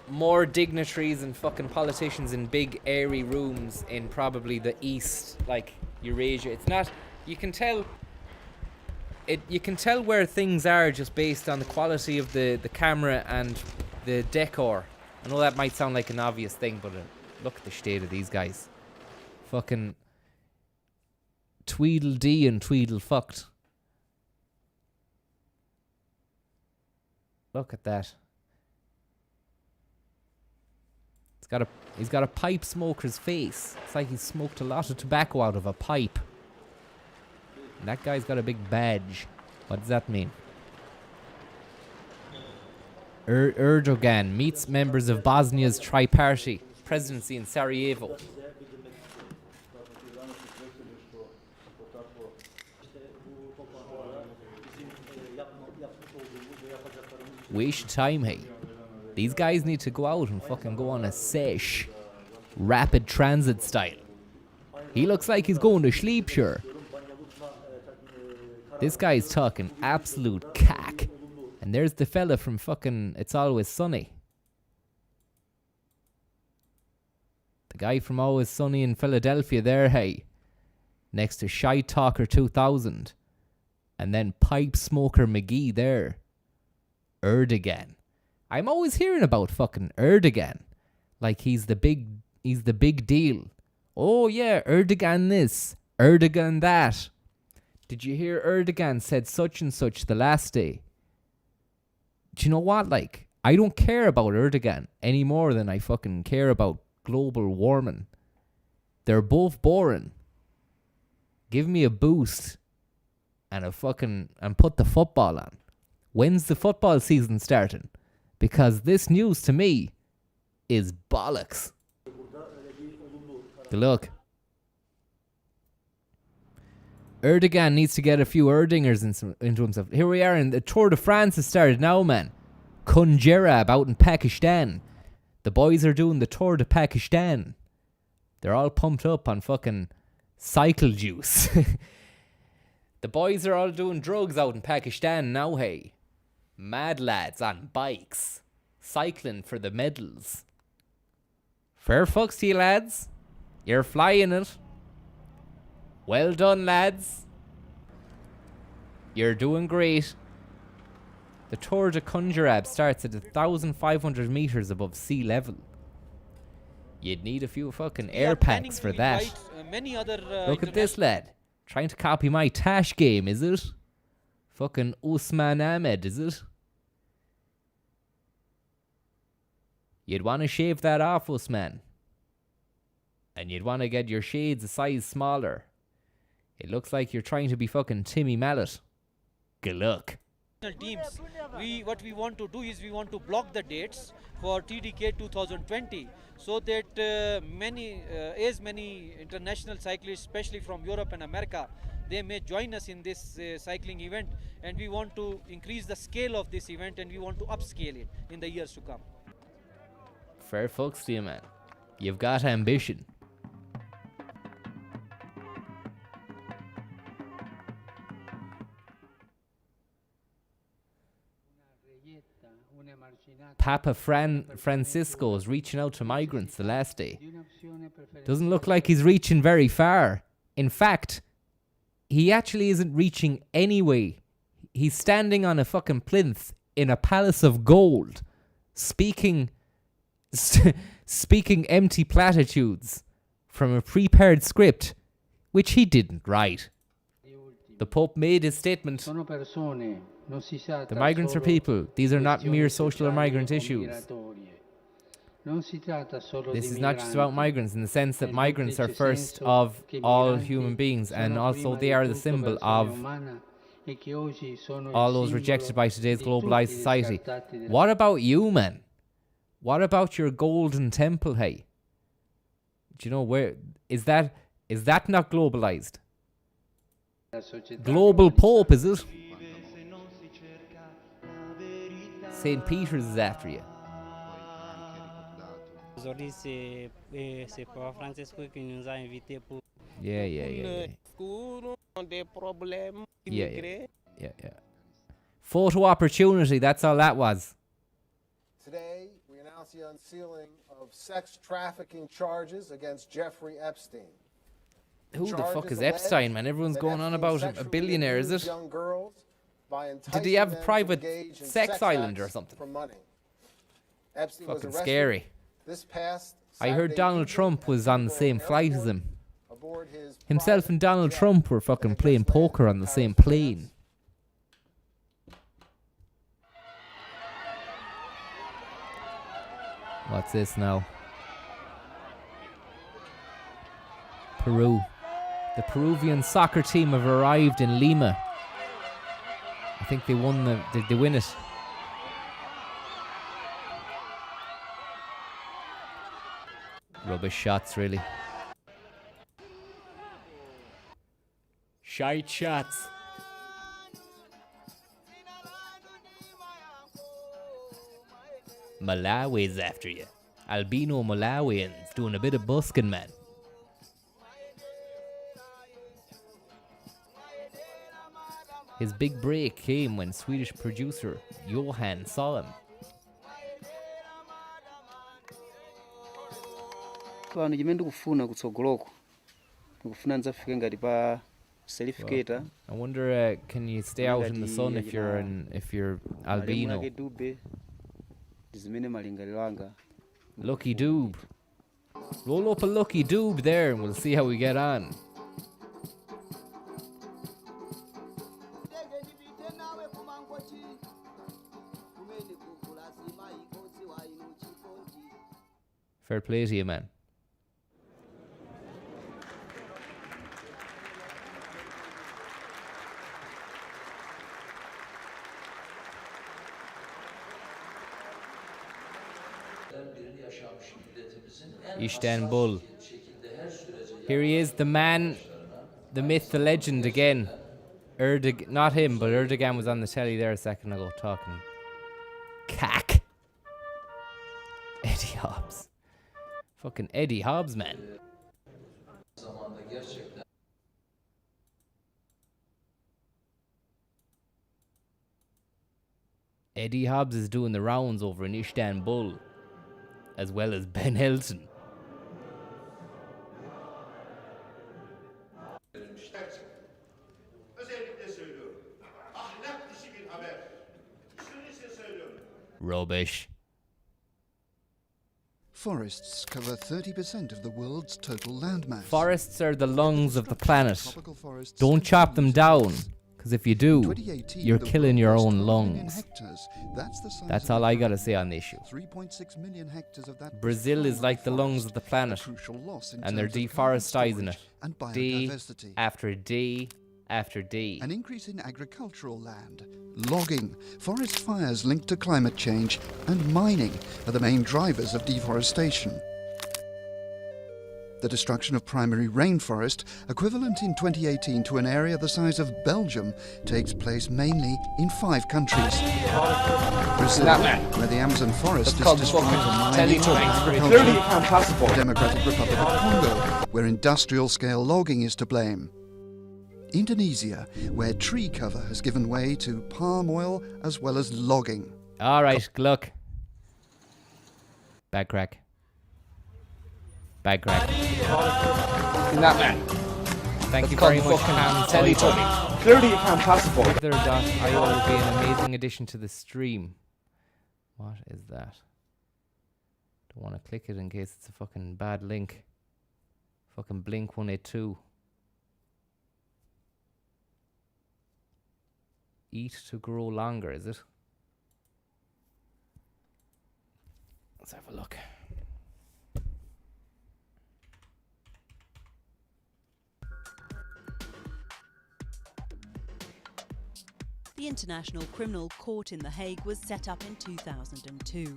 More dignitaries and fucking politicians in big airy rooms in probably the east, like Eurasia. It's not. You can tell. You can tell where things are just based on the quality of the camera and the decor. I know that might sound like an obvious thing, but look at the state of these guys. Fucking Tweedledee and Tweedle fucked. Look at that. He's got a pipe smoker's face. It's like he's smoked a lot of tobacco out of a pipe. And that guy's got a big badge. What does that mean? Erdogan meets members of Bosnia's tri-party presidency in Sarajevo. Waste time, hey. These guys need to go out and fucking go on a sesh. Rapid transit style. He looks like he's going to sleep, sure. This guy's talking absolute cack. And there's the fella from fucking It's Always Sunny. The guy from Always Sunny in Philadelphia there, hey. Next to Shy Talker 2000. And then Pipe Smoker McGee there. Erdogan. I'm always hearing about fucking Erdogan. Like he's the big deal. Oh yeah, Erdogan this, Erdogan that. Did you hear Erdogan said such and such the last day? Do you know what? Like, I don't care about Erdogan any more than I fucking care about global warming. They're both boring. Give me a boost and put the football on. When's the football season starting? Because this news to me is bollocks. Good luck. Erdogan needs to get a few Erdingers into himself. Here we are, and the Tour de France has started now, man. Kunjerab out in Pakistan. The boys are doing the Tour de Pakistan. They're all pumped up on fucking cycle juice. The boys are all doing drugs out in Pakistan now, hey. Mad lads on bikes. Cycling for the medals. Fair fucks to you, lads. You're flying it. Well done, lads. You're doing great. The Tour de Kunjerab starts at 1,500 meters above sea level. You'd need a few fucking air packs for that. Look at this lad. Trying to copy my Tash game, is it? Fucking Usman Ahmed, is it? You'd want to shave that off, Usman. And you'd want to get your shades a size smaller. It looks like you're trying to be fucking Timmy Mallet. Good luck. Teams. What we want to do is we want to block the dates for TDK 2020 so that as many international cyclists, especially from Europe and America, they may join us in this cycling event, and we want to increase the scale of this event and we want to upscale it in the years to come. Fair fucks to you, man. You've got ambition. Papa Francisco is reaching out to migrants the last day. Doesn't look like he's reaching very far. In fact, he actually isn't reaching anyway. He's standing on a fucking plinth in a palace of gold, speaking empty platitudes from a prepared script, which he didn't write. The Pope made his statement. The migrants are people. These are not mere social or migrant issues. This is not just about migrants in the sense that migrants are first of all human beings, and also they are the symbol of all those rejected by today's globalized society. What about you, man? What about your golden temple, hey? Do you know where is that not globalized? Global Pope, is it? St. Peter's is after you. Yeah. Photo opportunity, that's all that was. Today, we announce the unsealing of sex trafficking charges against Jeffrey Epstein. Who the fuck is Epstein, man? Everyone's going on about him. A billionaire, is it? Did he have a private sex island or something? Fucking scary. I heard Donald Trump was on the same flight as him. Himself and Donald Trump were fucking playing poker on the same plane. What's this now? Peru. The Peruvian soccer team have arrived in Lima. I think they won did they win it? Rubbish shots, really. Shite shots. Malawi's after you. Albino Malawians doing a bit of busking, man. His big break came when Swedish producer Johan saw him. Kwana jime ndikufuna kutsogoloko. Ndikufuna nzafike ngati pa certificate. I wonder can you stay out in the sun if you're albino? Lucky Doob. Roll up a Lucky Doob there and we'll see how we get on. Fair play to you, man. Istanbul. Here he is, the man, the myth, the legend again. Not him, but Erdogan was on the telly there a second ago talking. Cack. Eddie Hobbs. Fucking Eddie Hobbs, man. Eddie Hobbs is doing the rounds over in Istanbul, as well as Ben Helton. Rubbish. Forests cover 30% of the world's total landmass. Forests are the lungs of the planet. Don't chop them down, because if you do, you're killing your own lungs. That's all I gotta say on the issue. 3.6 million hectares of that Brazil is like the lungs of the planet, and they're deforesting it, day after day after day. An increase in agricultural land, logging, forest fires linked to climate change, and mining are the main drivers of deforestation. The destruction of primary rainforest, equivalent in 2018 to an area the size of Belgium, takes place mainly in 5 countries. Brazil, where the Amazon forest is destroyed for mining and agriculture. The Democratic Republic of Congo, where industrial-scale logging is to blame. Indonesia, where tree cover has given way to palm oil as well as logging. All right, look. Bad crack. Bad crack. That man. Thank you very much, Cam. Teletubby. Clearly you can't pass the phone. Twitter.io will be an amazing addition to the stream. What is that? Don't want to click it in case it's a fucking bad link. Fucking Blink 182. Eat to grow longer, is it? Let's have a look. The International Criminal Court in The Hague was set up in 2002.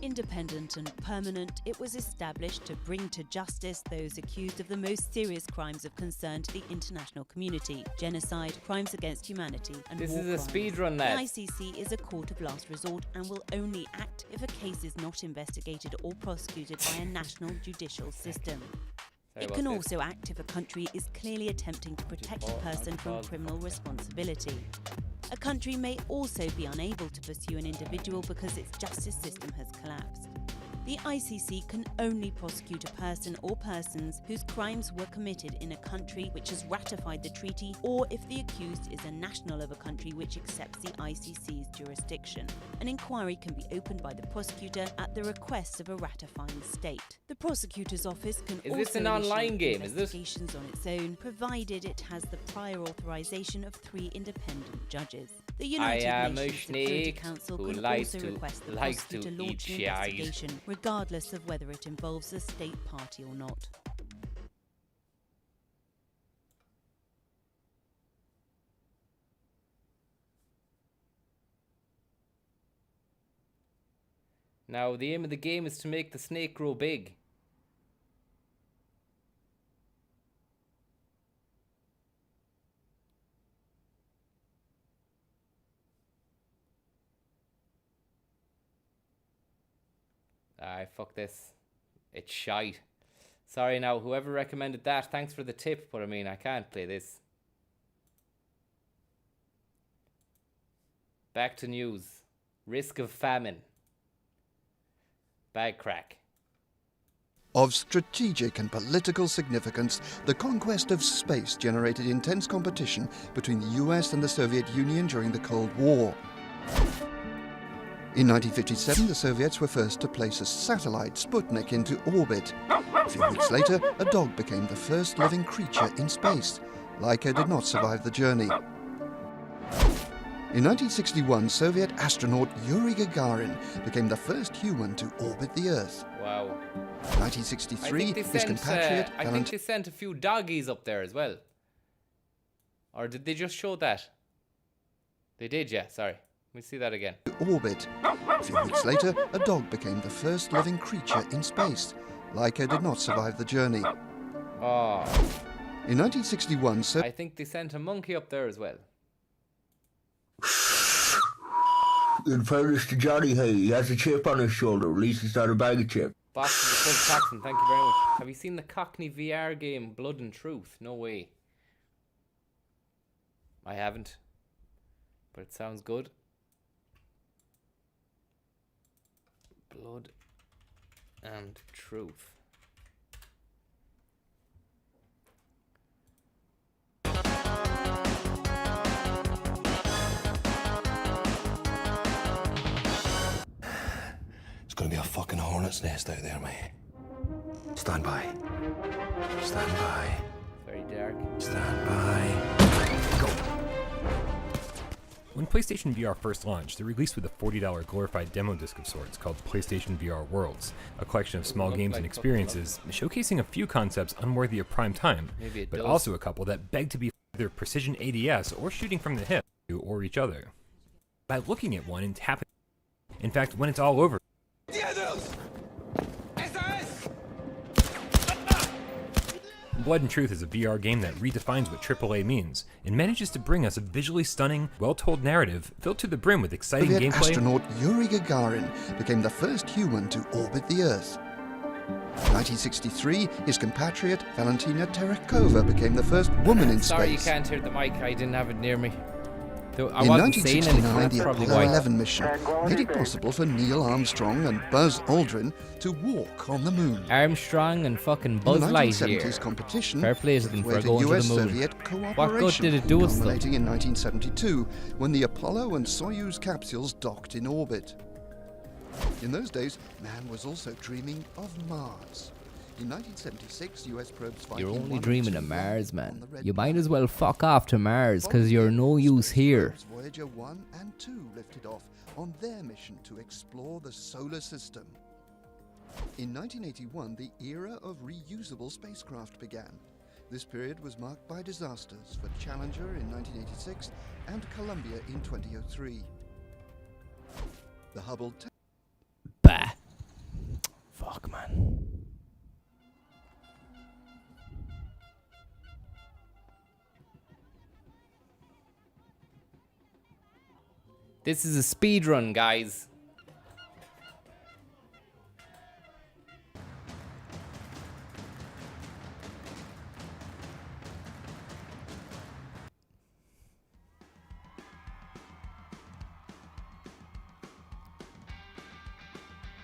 Independent and permanent, it was established to bring to justice those accused of the most serious crimes of concern to the international community: genocide, crimes against humanity, and This war is a crimes. speedrun, lads. The ICC is a court of last resort and will only act if a case is not investigated or prosecuted by a national judicial system. Sorry It about can this. also act if a country is clearly attempting to protect a person from criminal responsibility. A country may also be unable to pursue an individual because its justice system has collapsed. The ICC can only prosecute a person or persons whose crimes were committed in a country which has ratified the treaty, or if the accused is a national of a country which accepts the ICC's jurisdiction. An inquiry can be opened by the prosecutor at the request of a ratifying state. The prosecutor's office can Is also this an online initiate game, is this? investigations on its own, provided it has the prior authorization of 3 independent judges. The United am a Nations Security snake Council who can likes also to- request the likes to prosecutor launch eat an shite. investigation, regardless of whether it involves a state party or not. Now, the aim of the game is to make the snake grow big. Fuck this. It's shite. Sorry now, whoever recommended that, thanks for the tip, but I mean, I can't play this. Back to news. Risk of famine. Bag crack. Of strategic and political significance, the conquest of space generated intense competition between the US and the Soviet Union during the Cold War. In 1957, the Soviets were first to place a satellite, Sputnik, into orbit. A few weeks later, a dog became the first living creature in space. Laika did not survive the journey. In 1961, Soviet astronaut Yuri Gagarin became the first human to orbit the Earth. Wow. 1963, his compatriot I think they sent a few doggies up there as well. Or did they just show that? They did, yeah, sorry. Let me see that again. orbit. A few weeks later, a dog became the first living creature in space. Laika did not survive the journey. Oh. In 1961, I think they sent a monkey up there as well. In fairness to Johnny Hay, he has a chip on his shoulder, at least it's not a bag of chips. Boston, Coach Paxton, thank you very much. Have you seen the Cockney VR game Blood and Truth? No way. I haven't. But it sounds good. Blood and Truth. It's gonna be a fucking hornet's nest out there, mate. Stand by. Stand by. Very dark. Stand by. Go. When PlayStation VR first launched, they released with a $40 glorified demo disc of sorts called PlayStation VR Worlds, a collection of small games and experiences showcasing a few concepts unworthy of prime time, Maybe it but does. also a couple that beg to be either precision ADS or shooting from the hip, or each other. By looking at one and tapping, in fact, when it's all over, Blood and Truth is a VR game that redefines what AAA means and manages to bring us a visually stunning, well-told narrative filled to the brim with exciting Soviet gameplay. astronaut Yuri Gagarin became the first human to orbit the Earth. 1963, his compatriot Valentina Tereshkova became the first woman in Sorry space. you can't hear the mic, I didn't have it near me. Though I In wasn't saying anything, 1969, that's the probably Apollo why. 11 mission made it possible for Neil Armstrong and Buzz Aldrin to walk on the moon. Armstrong and fucking In Buzz the Lightyear. 1970s competition, Fair play to them for where going to the moon. US-Soviet What good did it do us though? culminating in 1972 when the Apollo and Soyuz capsules docked in orbit. In those days, man was also dreaming of Mars. In 1976, US probes You're Viking only 1 dreaming and of 2 Mars, landed on man. the Red You might Planet. as well fuck off to Mars, because you're no use here. Probes Voyager 1 and 2 lifted off on their mission to explore the solar system. In 1981, the era of reusable spacecraft began. This period was marked by disasters for Challenger in 1986 and Columbia in 2003. The Hubble Bah. Fuck, man. This is a speed run, guys.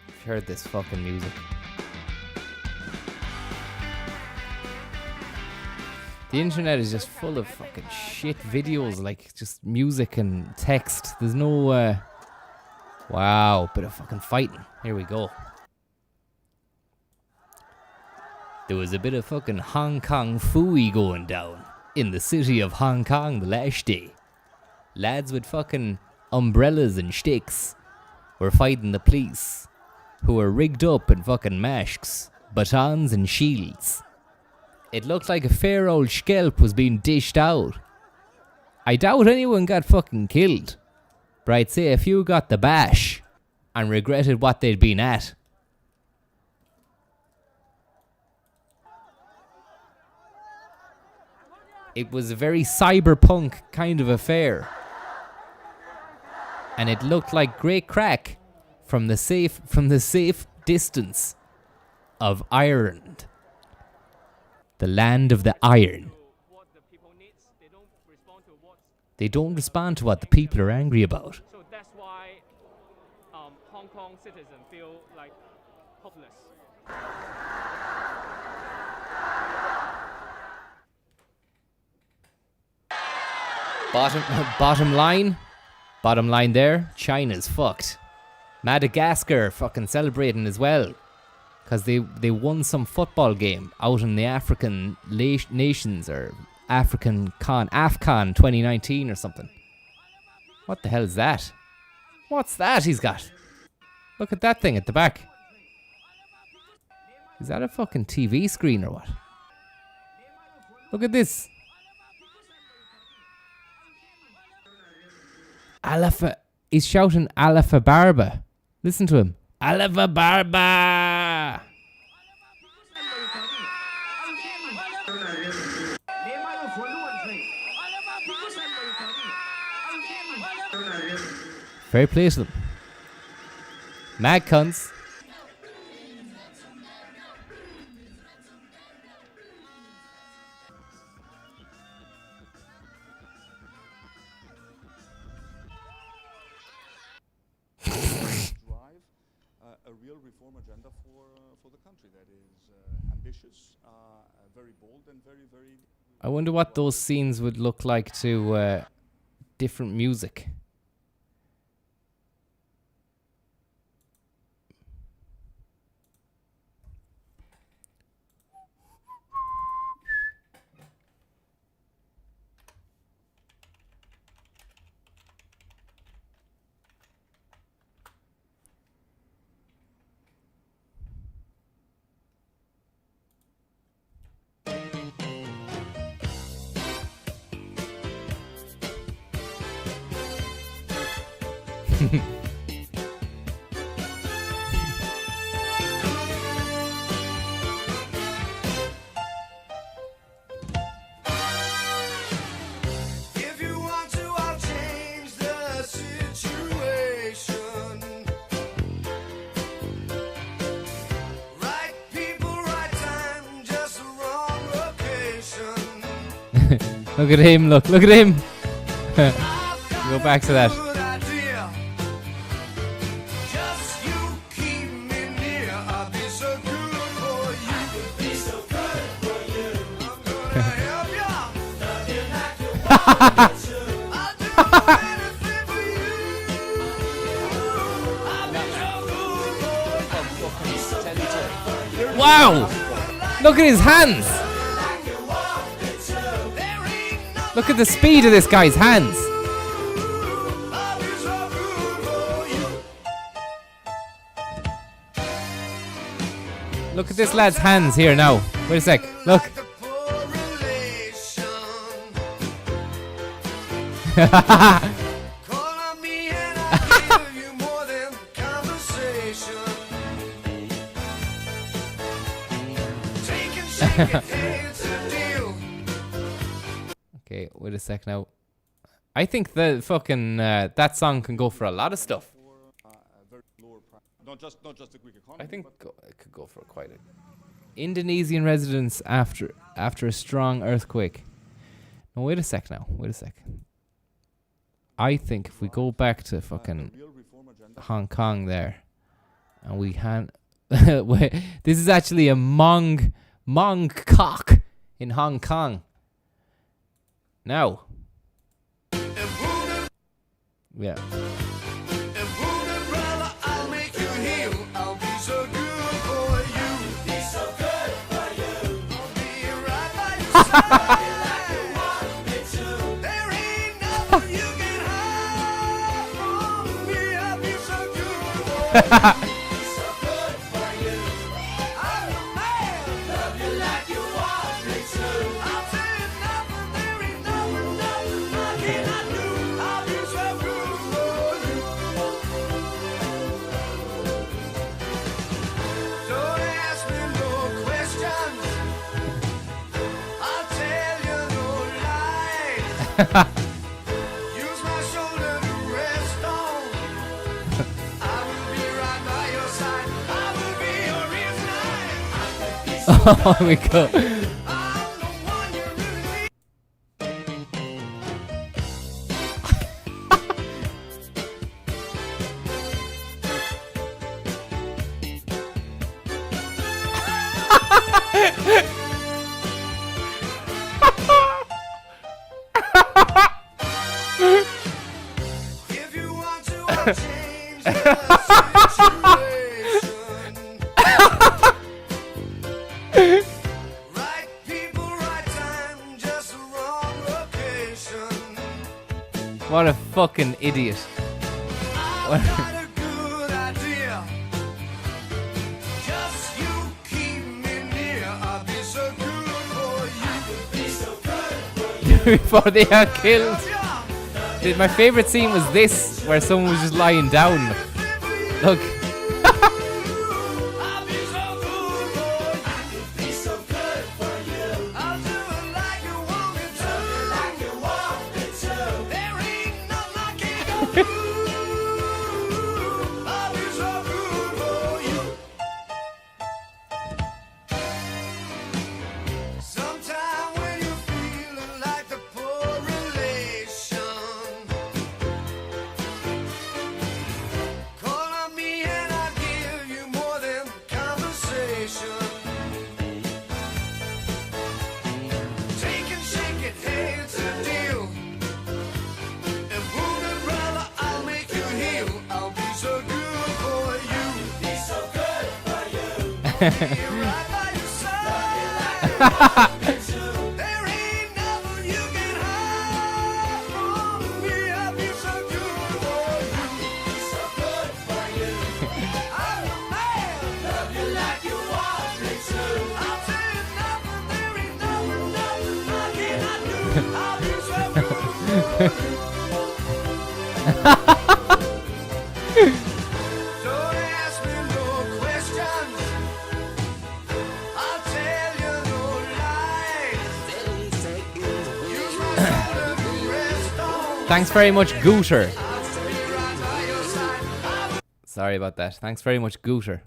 I've heard this fucking music. The internet is just full of fucking shit videos, like just music and text. There's no, wow, bit of fucking fighting. Here we go. There was a bit of fucking Hong Kong phooey going down in the city of Hong Kong the last day. Lads with fucking umbrellas and sticks were fighting the police, who were rigged up in fucking masks, batons and shields. It looked like a fair old scalp was being dished out. I doubt anyone got fucking killed, but I'd say a few got the bash and regretted what they'd been at. It was a very cyberpunk kind of affair, and it looked like great crack from the safe distance of Ireland. The land of the iron. They don't respond to what the people are angry about. So that's why Hong Kong citizens feel like hopeless. Bottom line there, China's fucked. Madagascar fucking celebrating as well, because they won some football game out in the African nations, or AFCON 2019 or something. What the hell is that? What's that he's got? Look at that thing at the back. Is that a fucking TV screen or what? Look at this. He's shouting Alafa Barba. Listen to him. Alafa Barba! Fair play to them. Mad cunts. A real reform agenda for the country that is ambitious, very bold, and very, very... I wonder what those scenes would look like to different music. If you want to, I'll change the situation. Right people, right time, just the wrong location. Look at him, look at him. Go back to that. Just you keep me near. I'll be so good for you. I'll be so good for you. I'm gonna help ya. Nothing like you want to. I'll do anything for you. I'll be so good for you. Wow! Look at his hands. Look at the speed of this guy's hands. Look at this lad's hands here now. Wait a sec. Look. Okay, wait a sec now. I think the fucking that song can go for a lot of stuff. Not just the Greek economy. I think it could go for quite a. Indonesian residents after a strong earthquake. No, wait a sec now. Wait a sec. I think if we go back to fucking Hong Kong there, and we this is actually a Mong cock in Hong Kong. Now. Yeah. Use my shoulder to rest on. I will be right by your side. I will be your reason. Oh my god. If you want to change the situation, right people, right time, just the wrong location. What a fucking idiot. Got a good idea. Just you keep me near. I'll be so good for you. I could be so good for you. Before they are killed. My favorite scene was this, where someone was just lying down. Look. Sometime when you're feeling like the poor relation, call on me and I'll give you more than conversation. Take and shake it, hey, it's a deal. And wounded brother, I'll make you heal. I'll be so good for you. Be so good for you. I'll be right by your side. There ain't nothing you can hide from me. I'll be so good for you. Be so good for you. I'm the man. Love you like you want me to. I'll tell you nothing. There ain't nothing I cannot do. I'll be so good for you. Don't ask me no questions. I'll tell you no lies. Use my shoulder to rest on. Thanks very much, Gooter. I'll be right by your side. Sorry about that. Thanks very much, Gooter.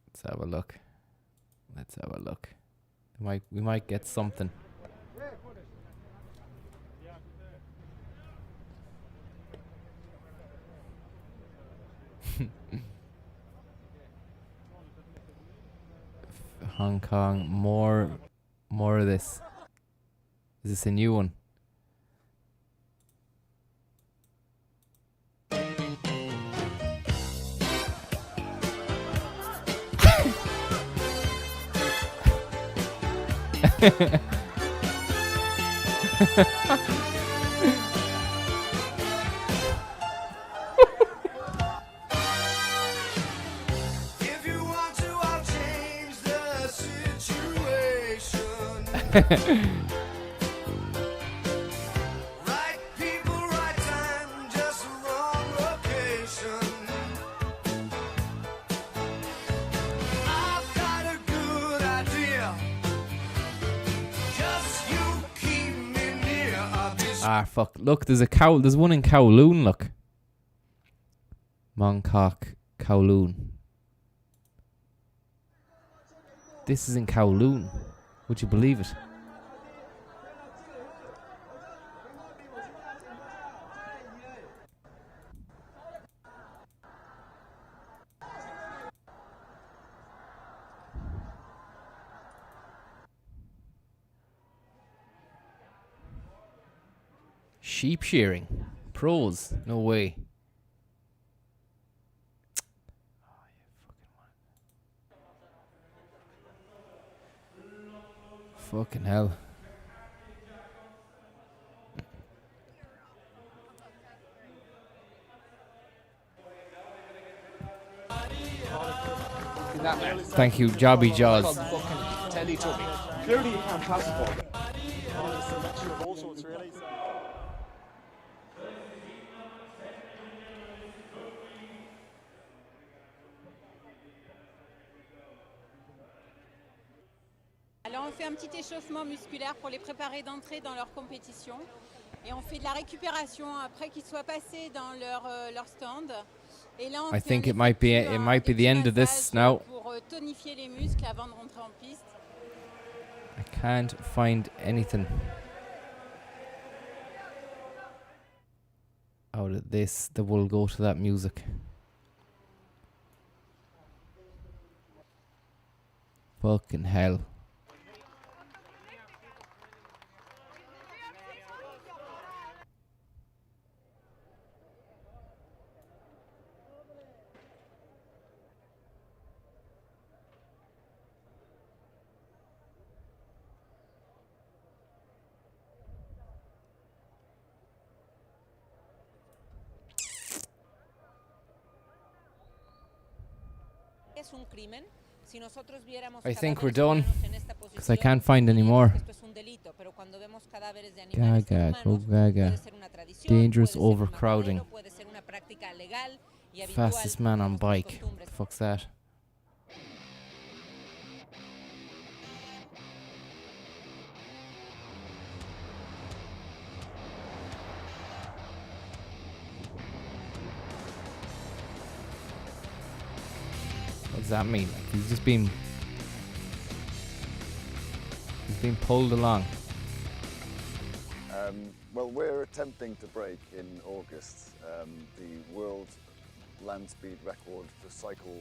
Let's have a look. Let's have a look. We might get something. Hong Kong, more of this. Is this a new one? If you want to, I'll change the situation. Right people, right time, just the wrong location. I've got a good idea. Just you keep me near. I'll be Ah, fuck. Look, there's a cow. There's one in Kowloon, look. Mongkok, Kowloon. This is in Kowloon. Would you believe it? Sheep shearing. Pros. No way. Fucking hell. See that man? Thank you, Jobby It's Jaws. called the fucking Teletubby. Clearly you can't pass the ball. Alors on fait un petit échauffement musculaire pour les préparer d'entrée dans leur compétition et on fait de la récupération après qu'ils soient passés dans leur stand. Et là on I fait think un it might be the end of this now. pour tonifier les muscles avant de rentrer en piste. I can't find anything out of this that will go to that music. Fucking hell. Es un crimen. Si nosotros viéramos I think we're cadáveres done humanos en esta because I can't find any more. esto es un delito, pero cuando vemos cadáveres de animales Gaga, go humanos, gaga. puede ser una tradición, Dangerous puede ser un overcrowding. matadero, puede ser una práctica legal y habitual. Fastest man on bike. The fuck's that? What does that mean? Like he's being pulled along. Well, we're attempting to break in August the world land speed record to cycle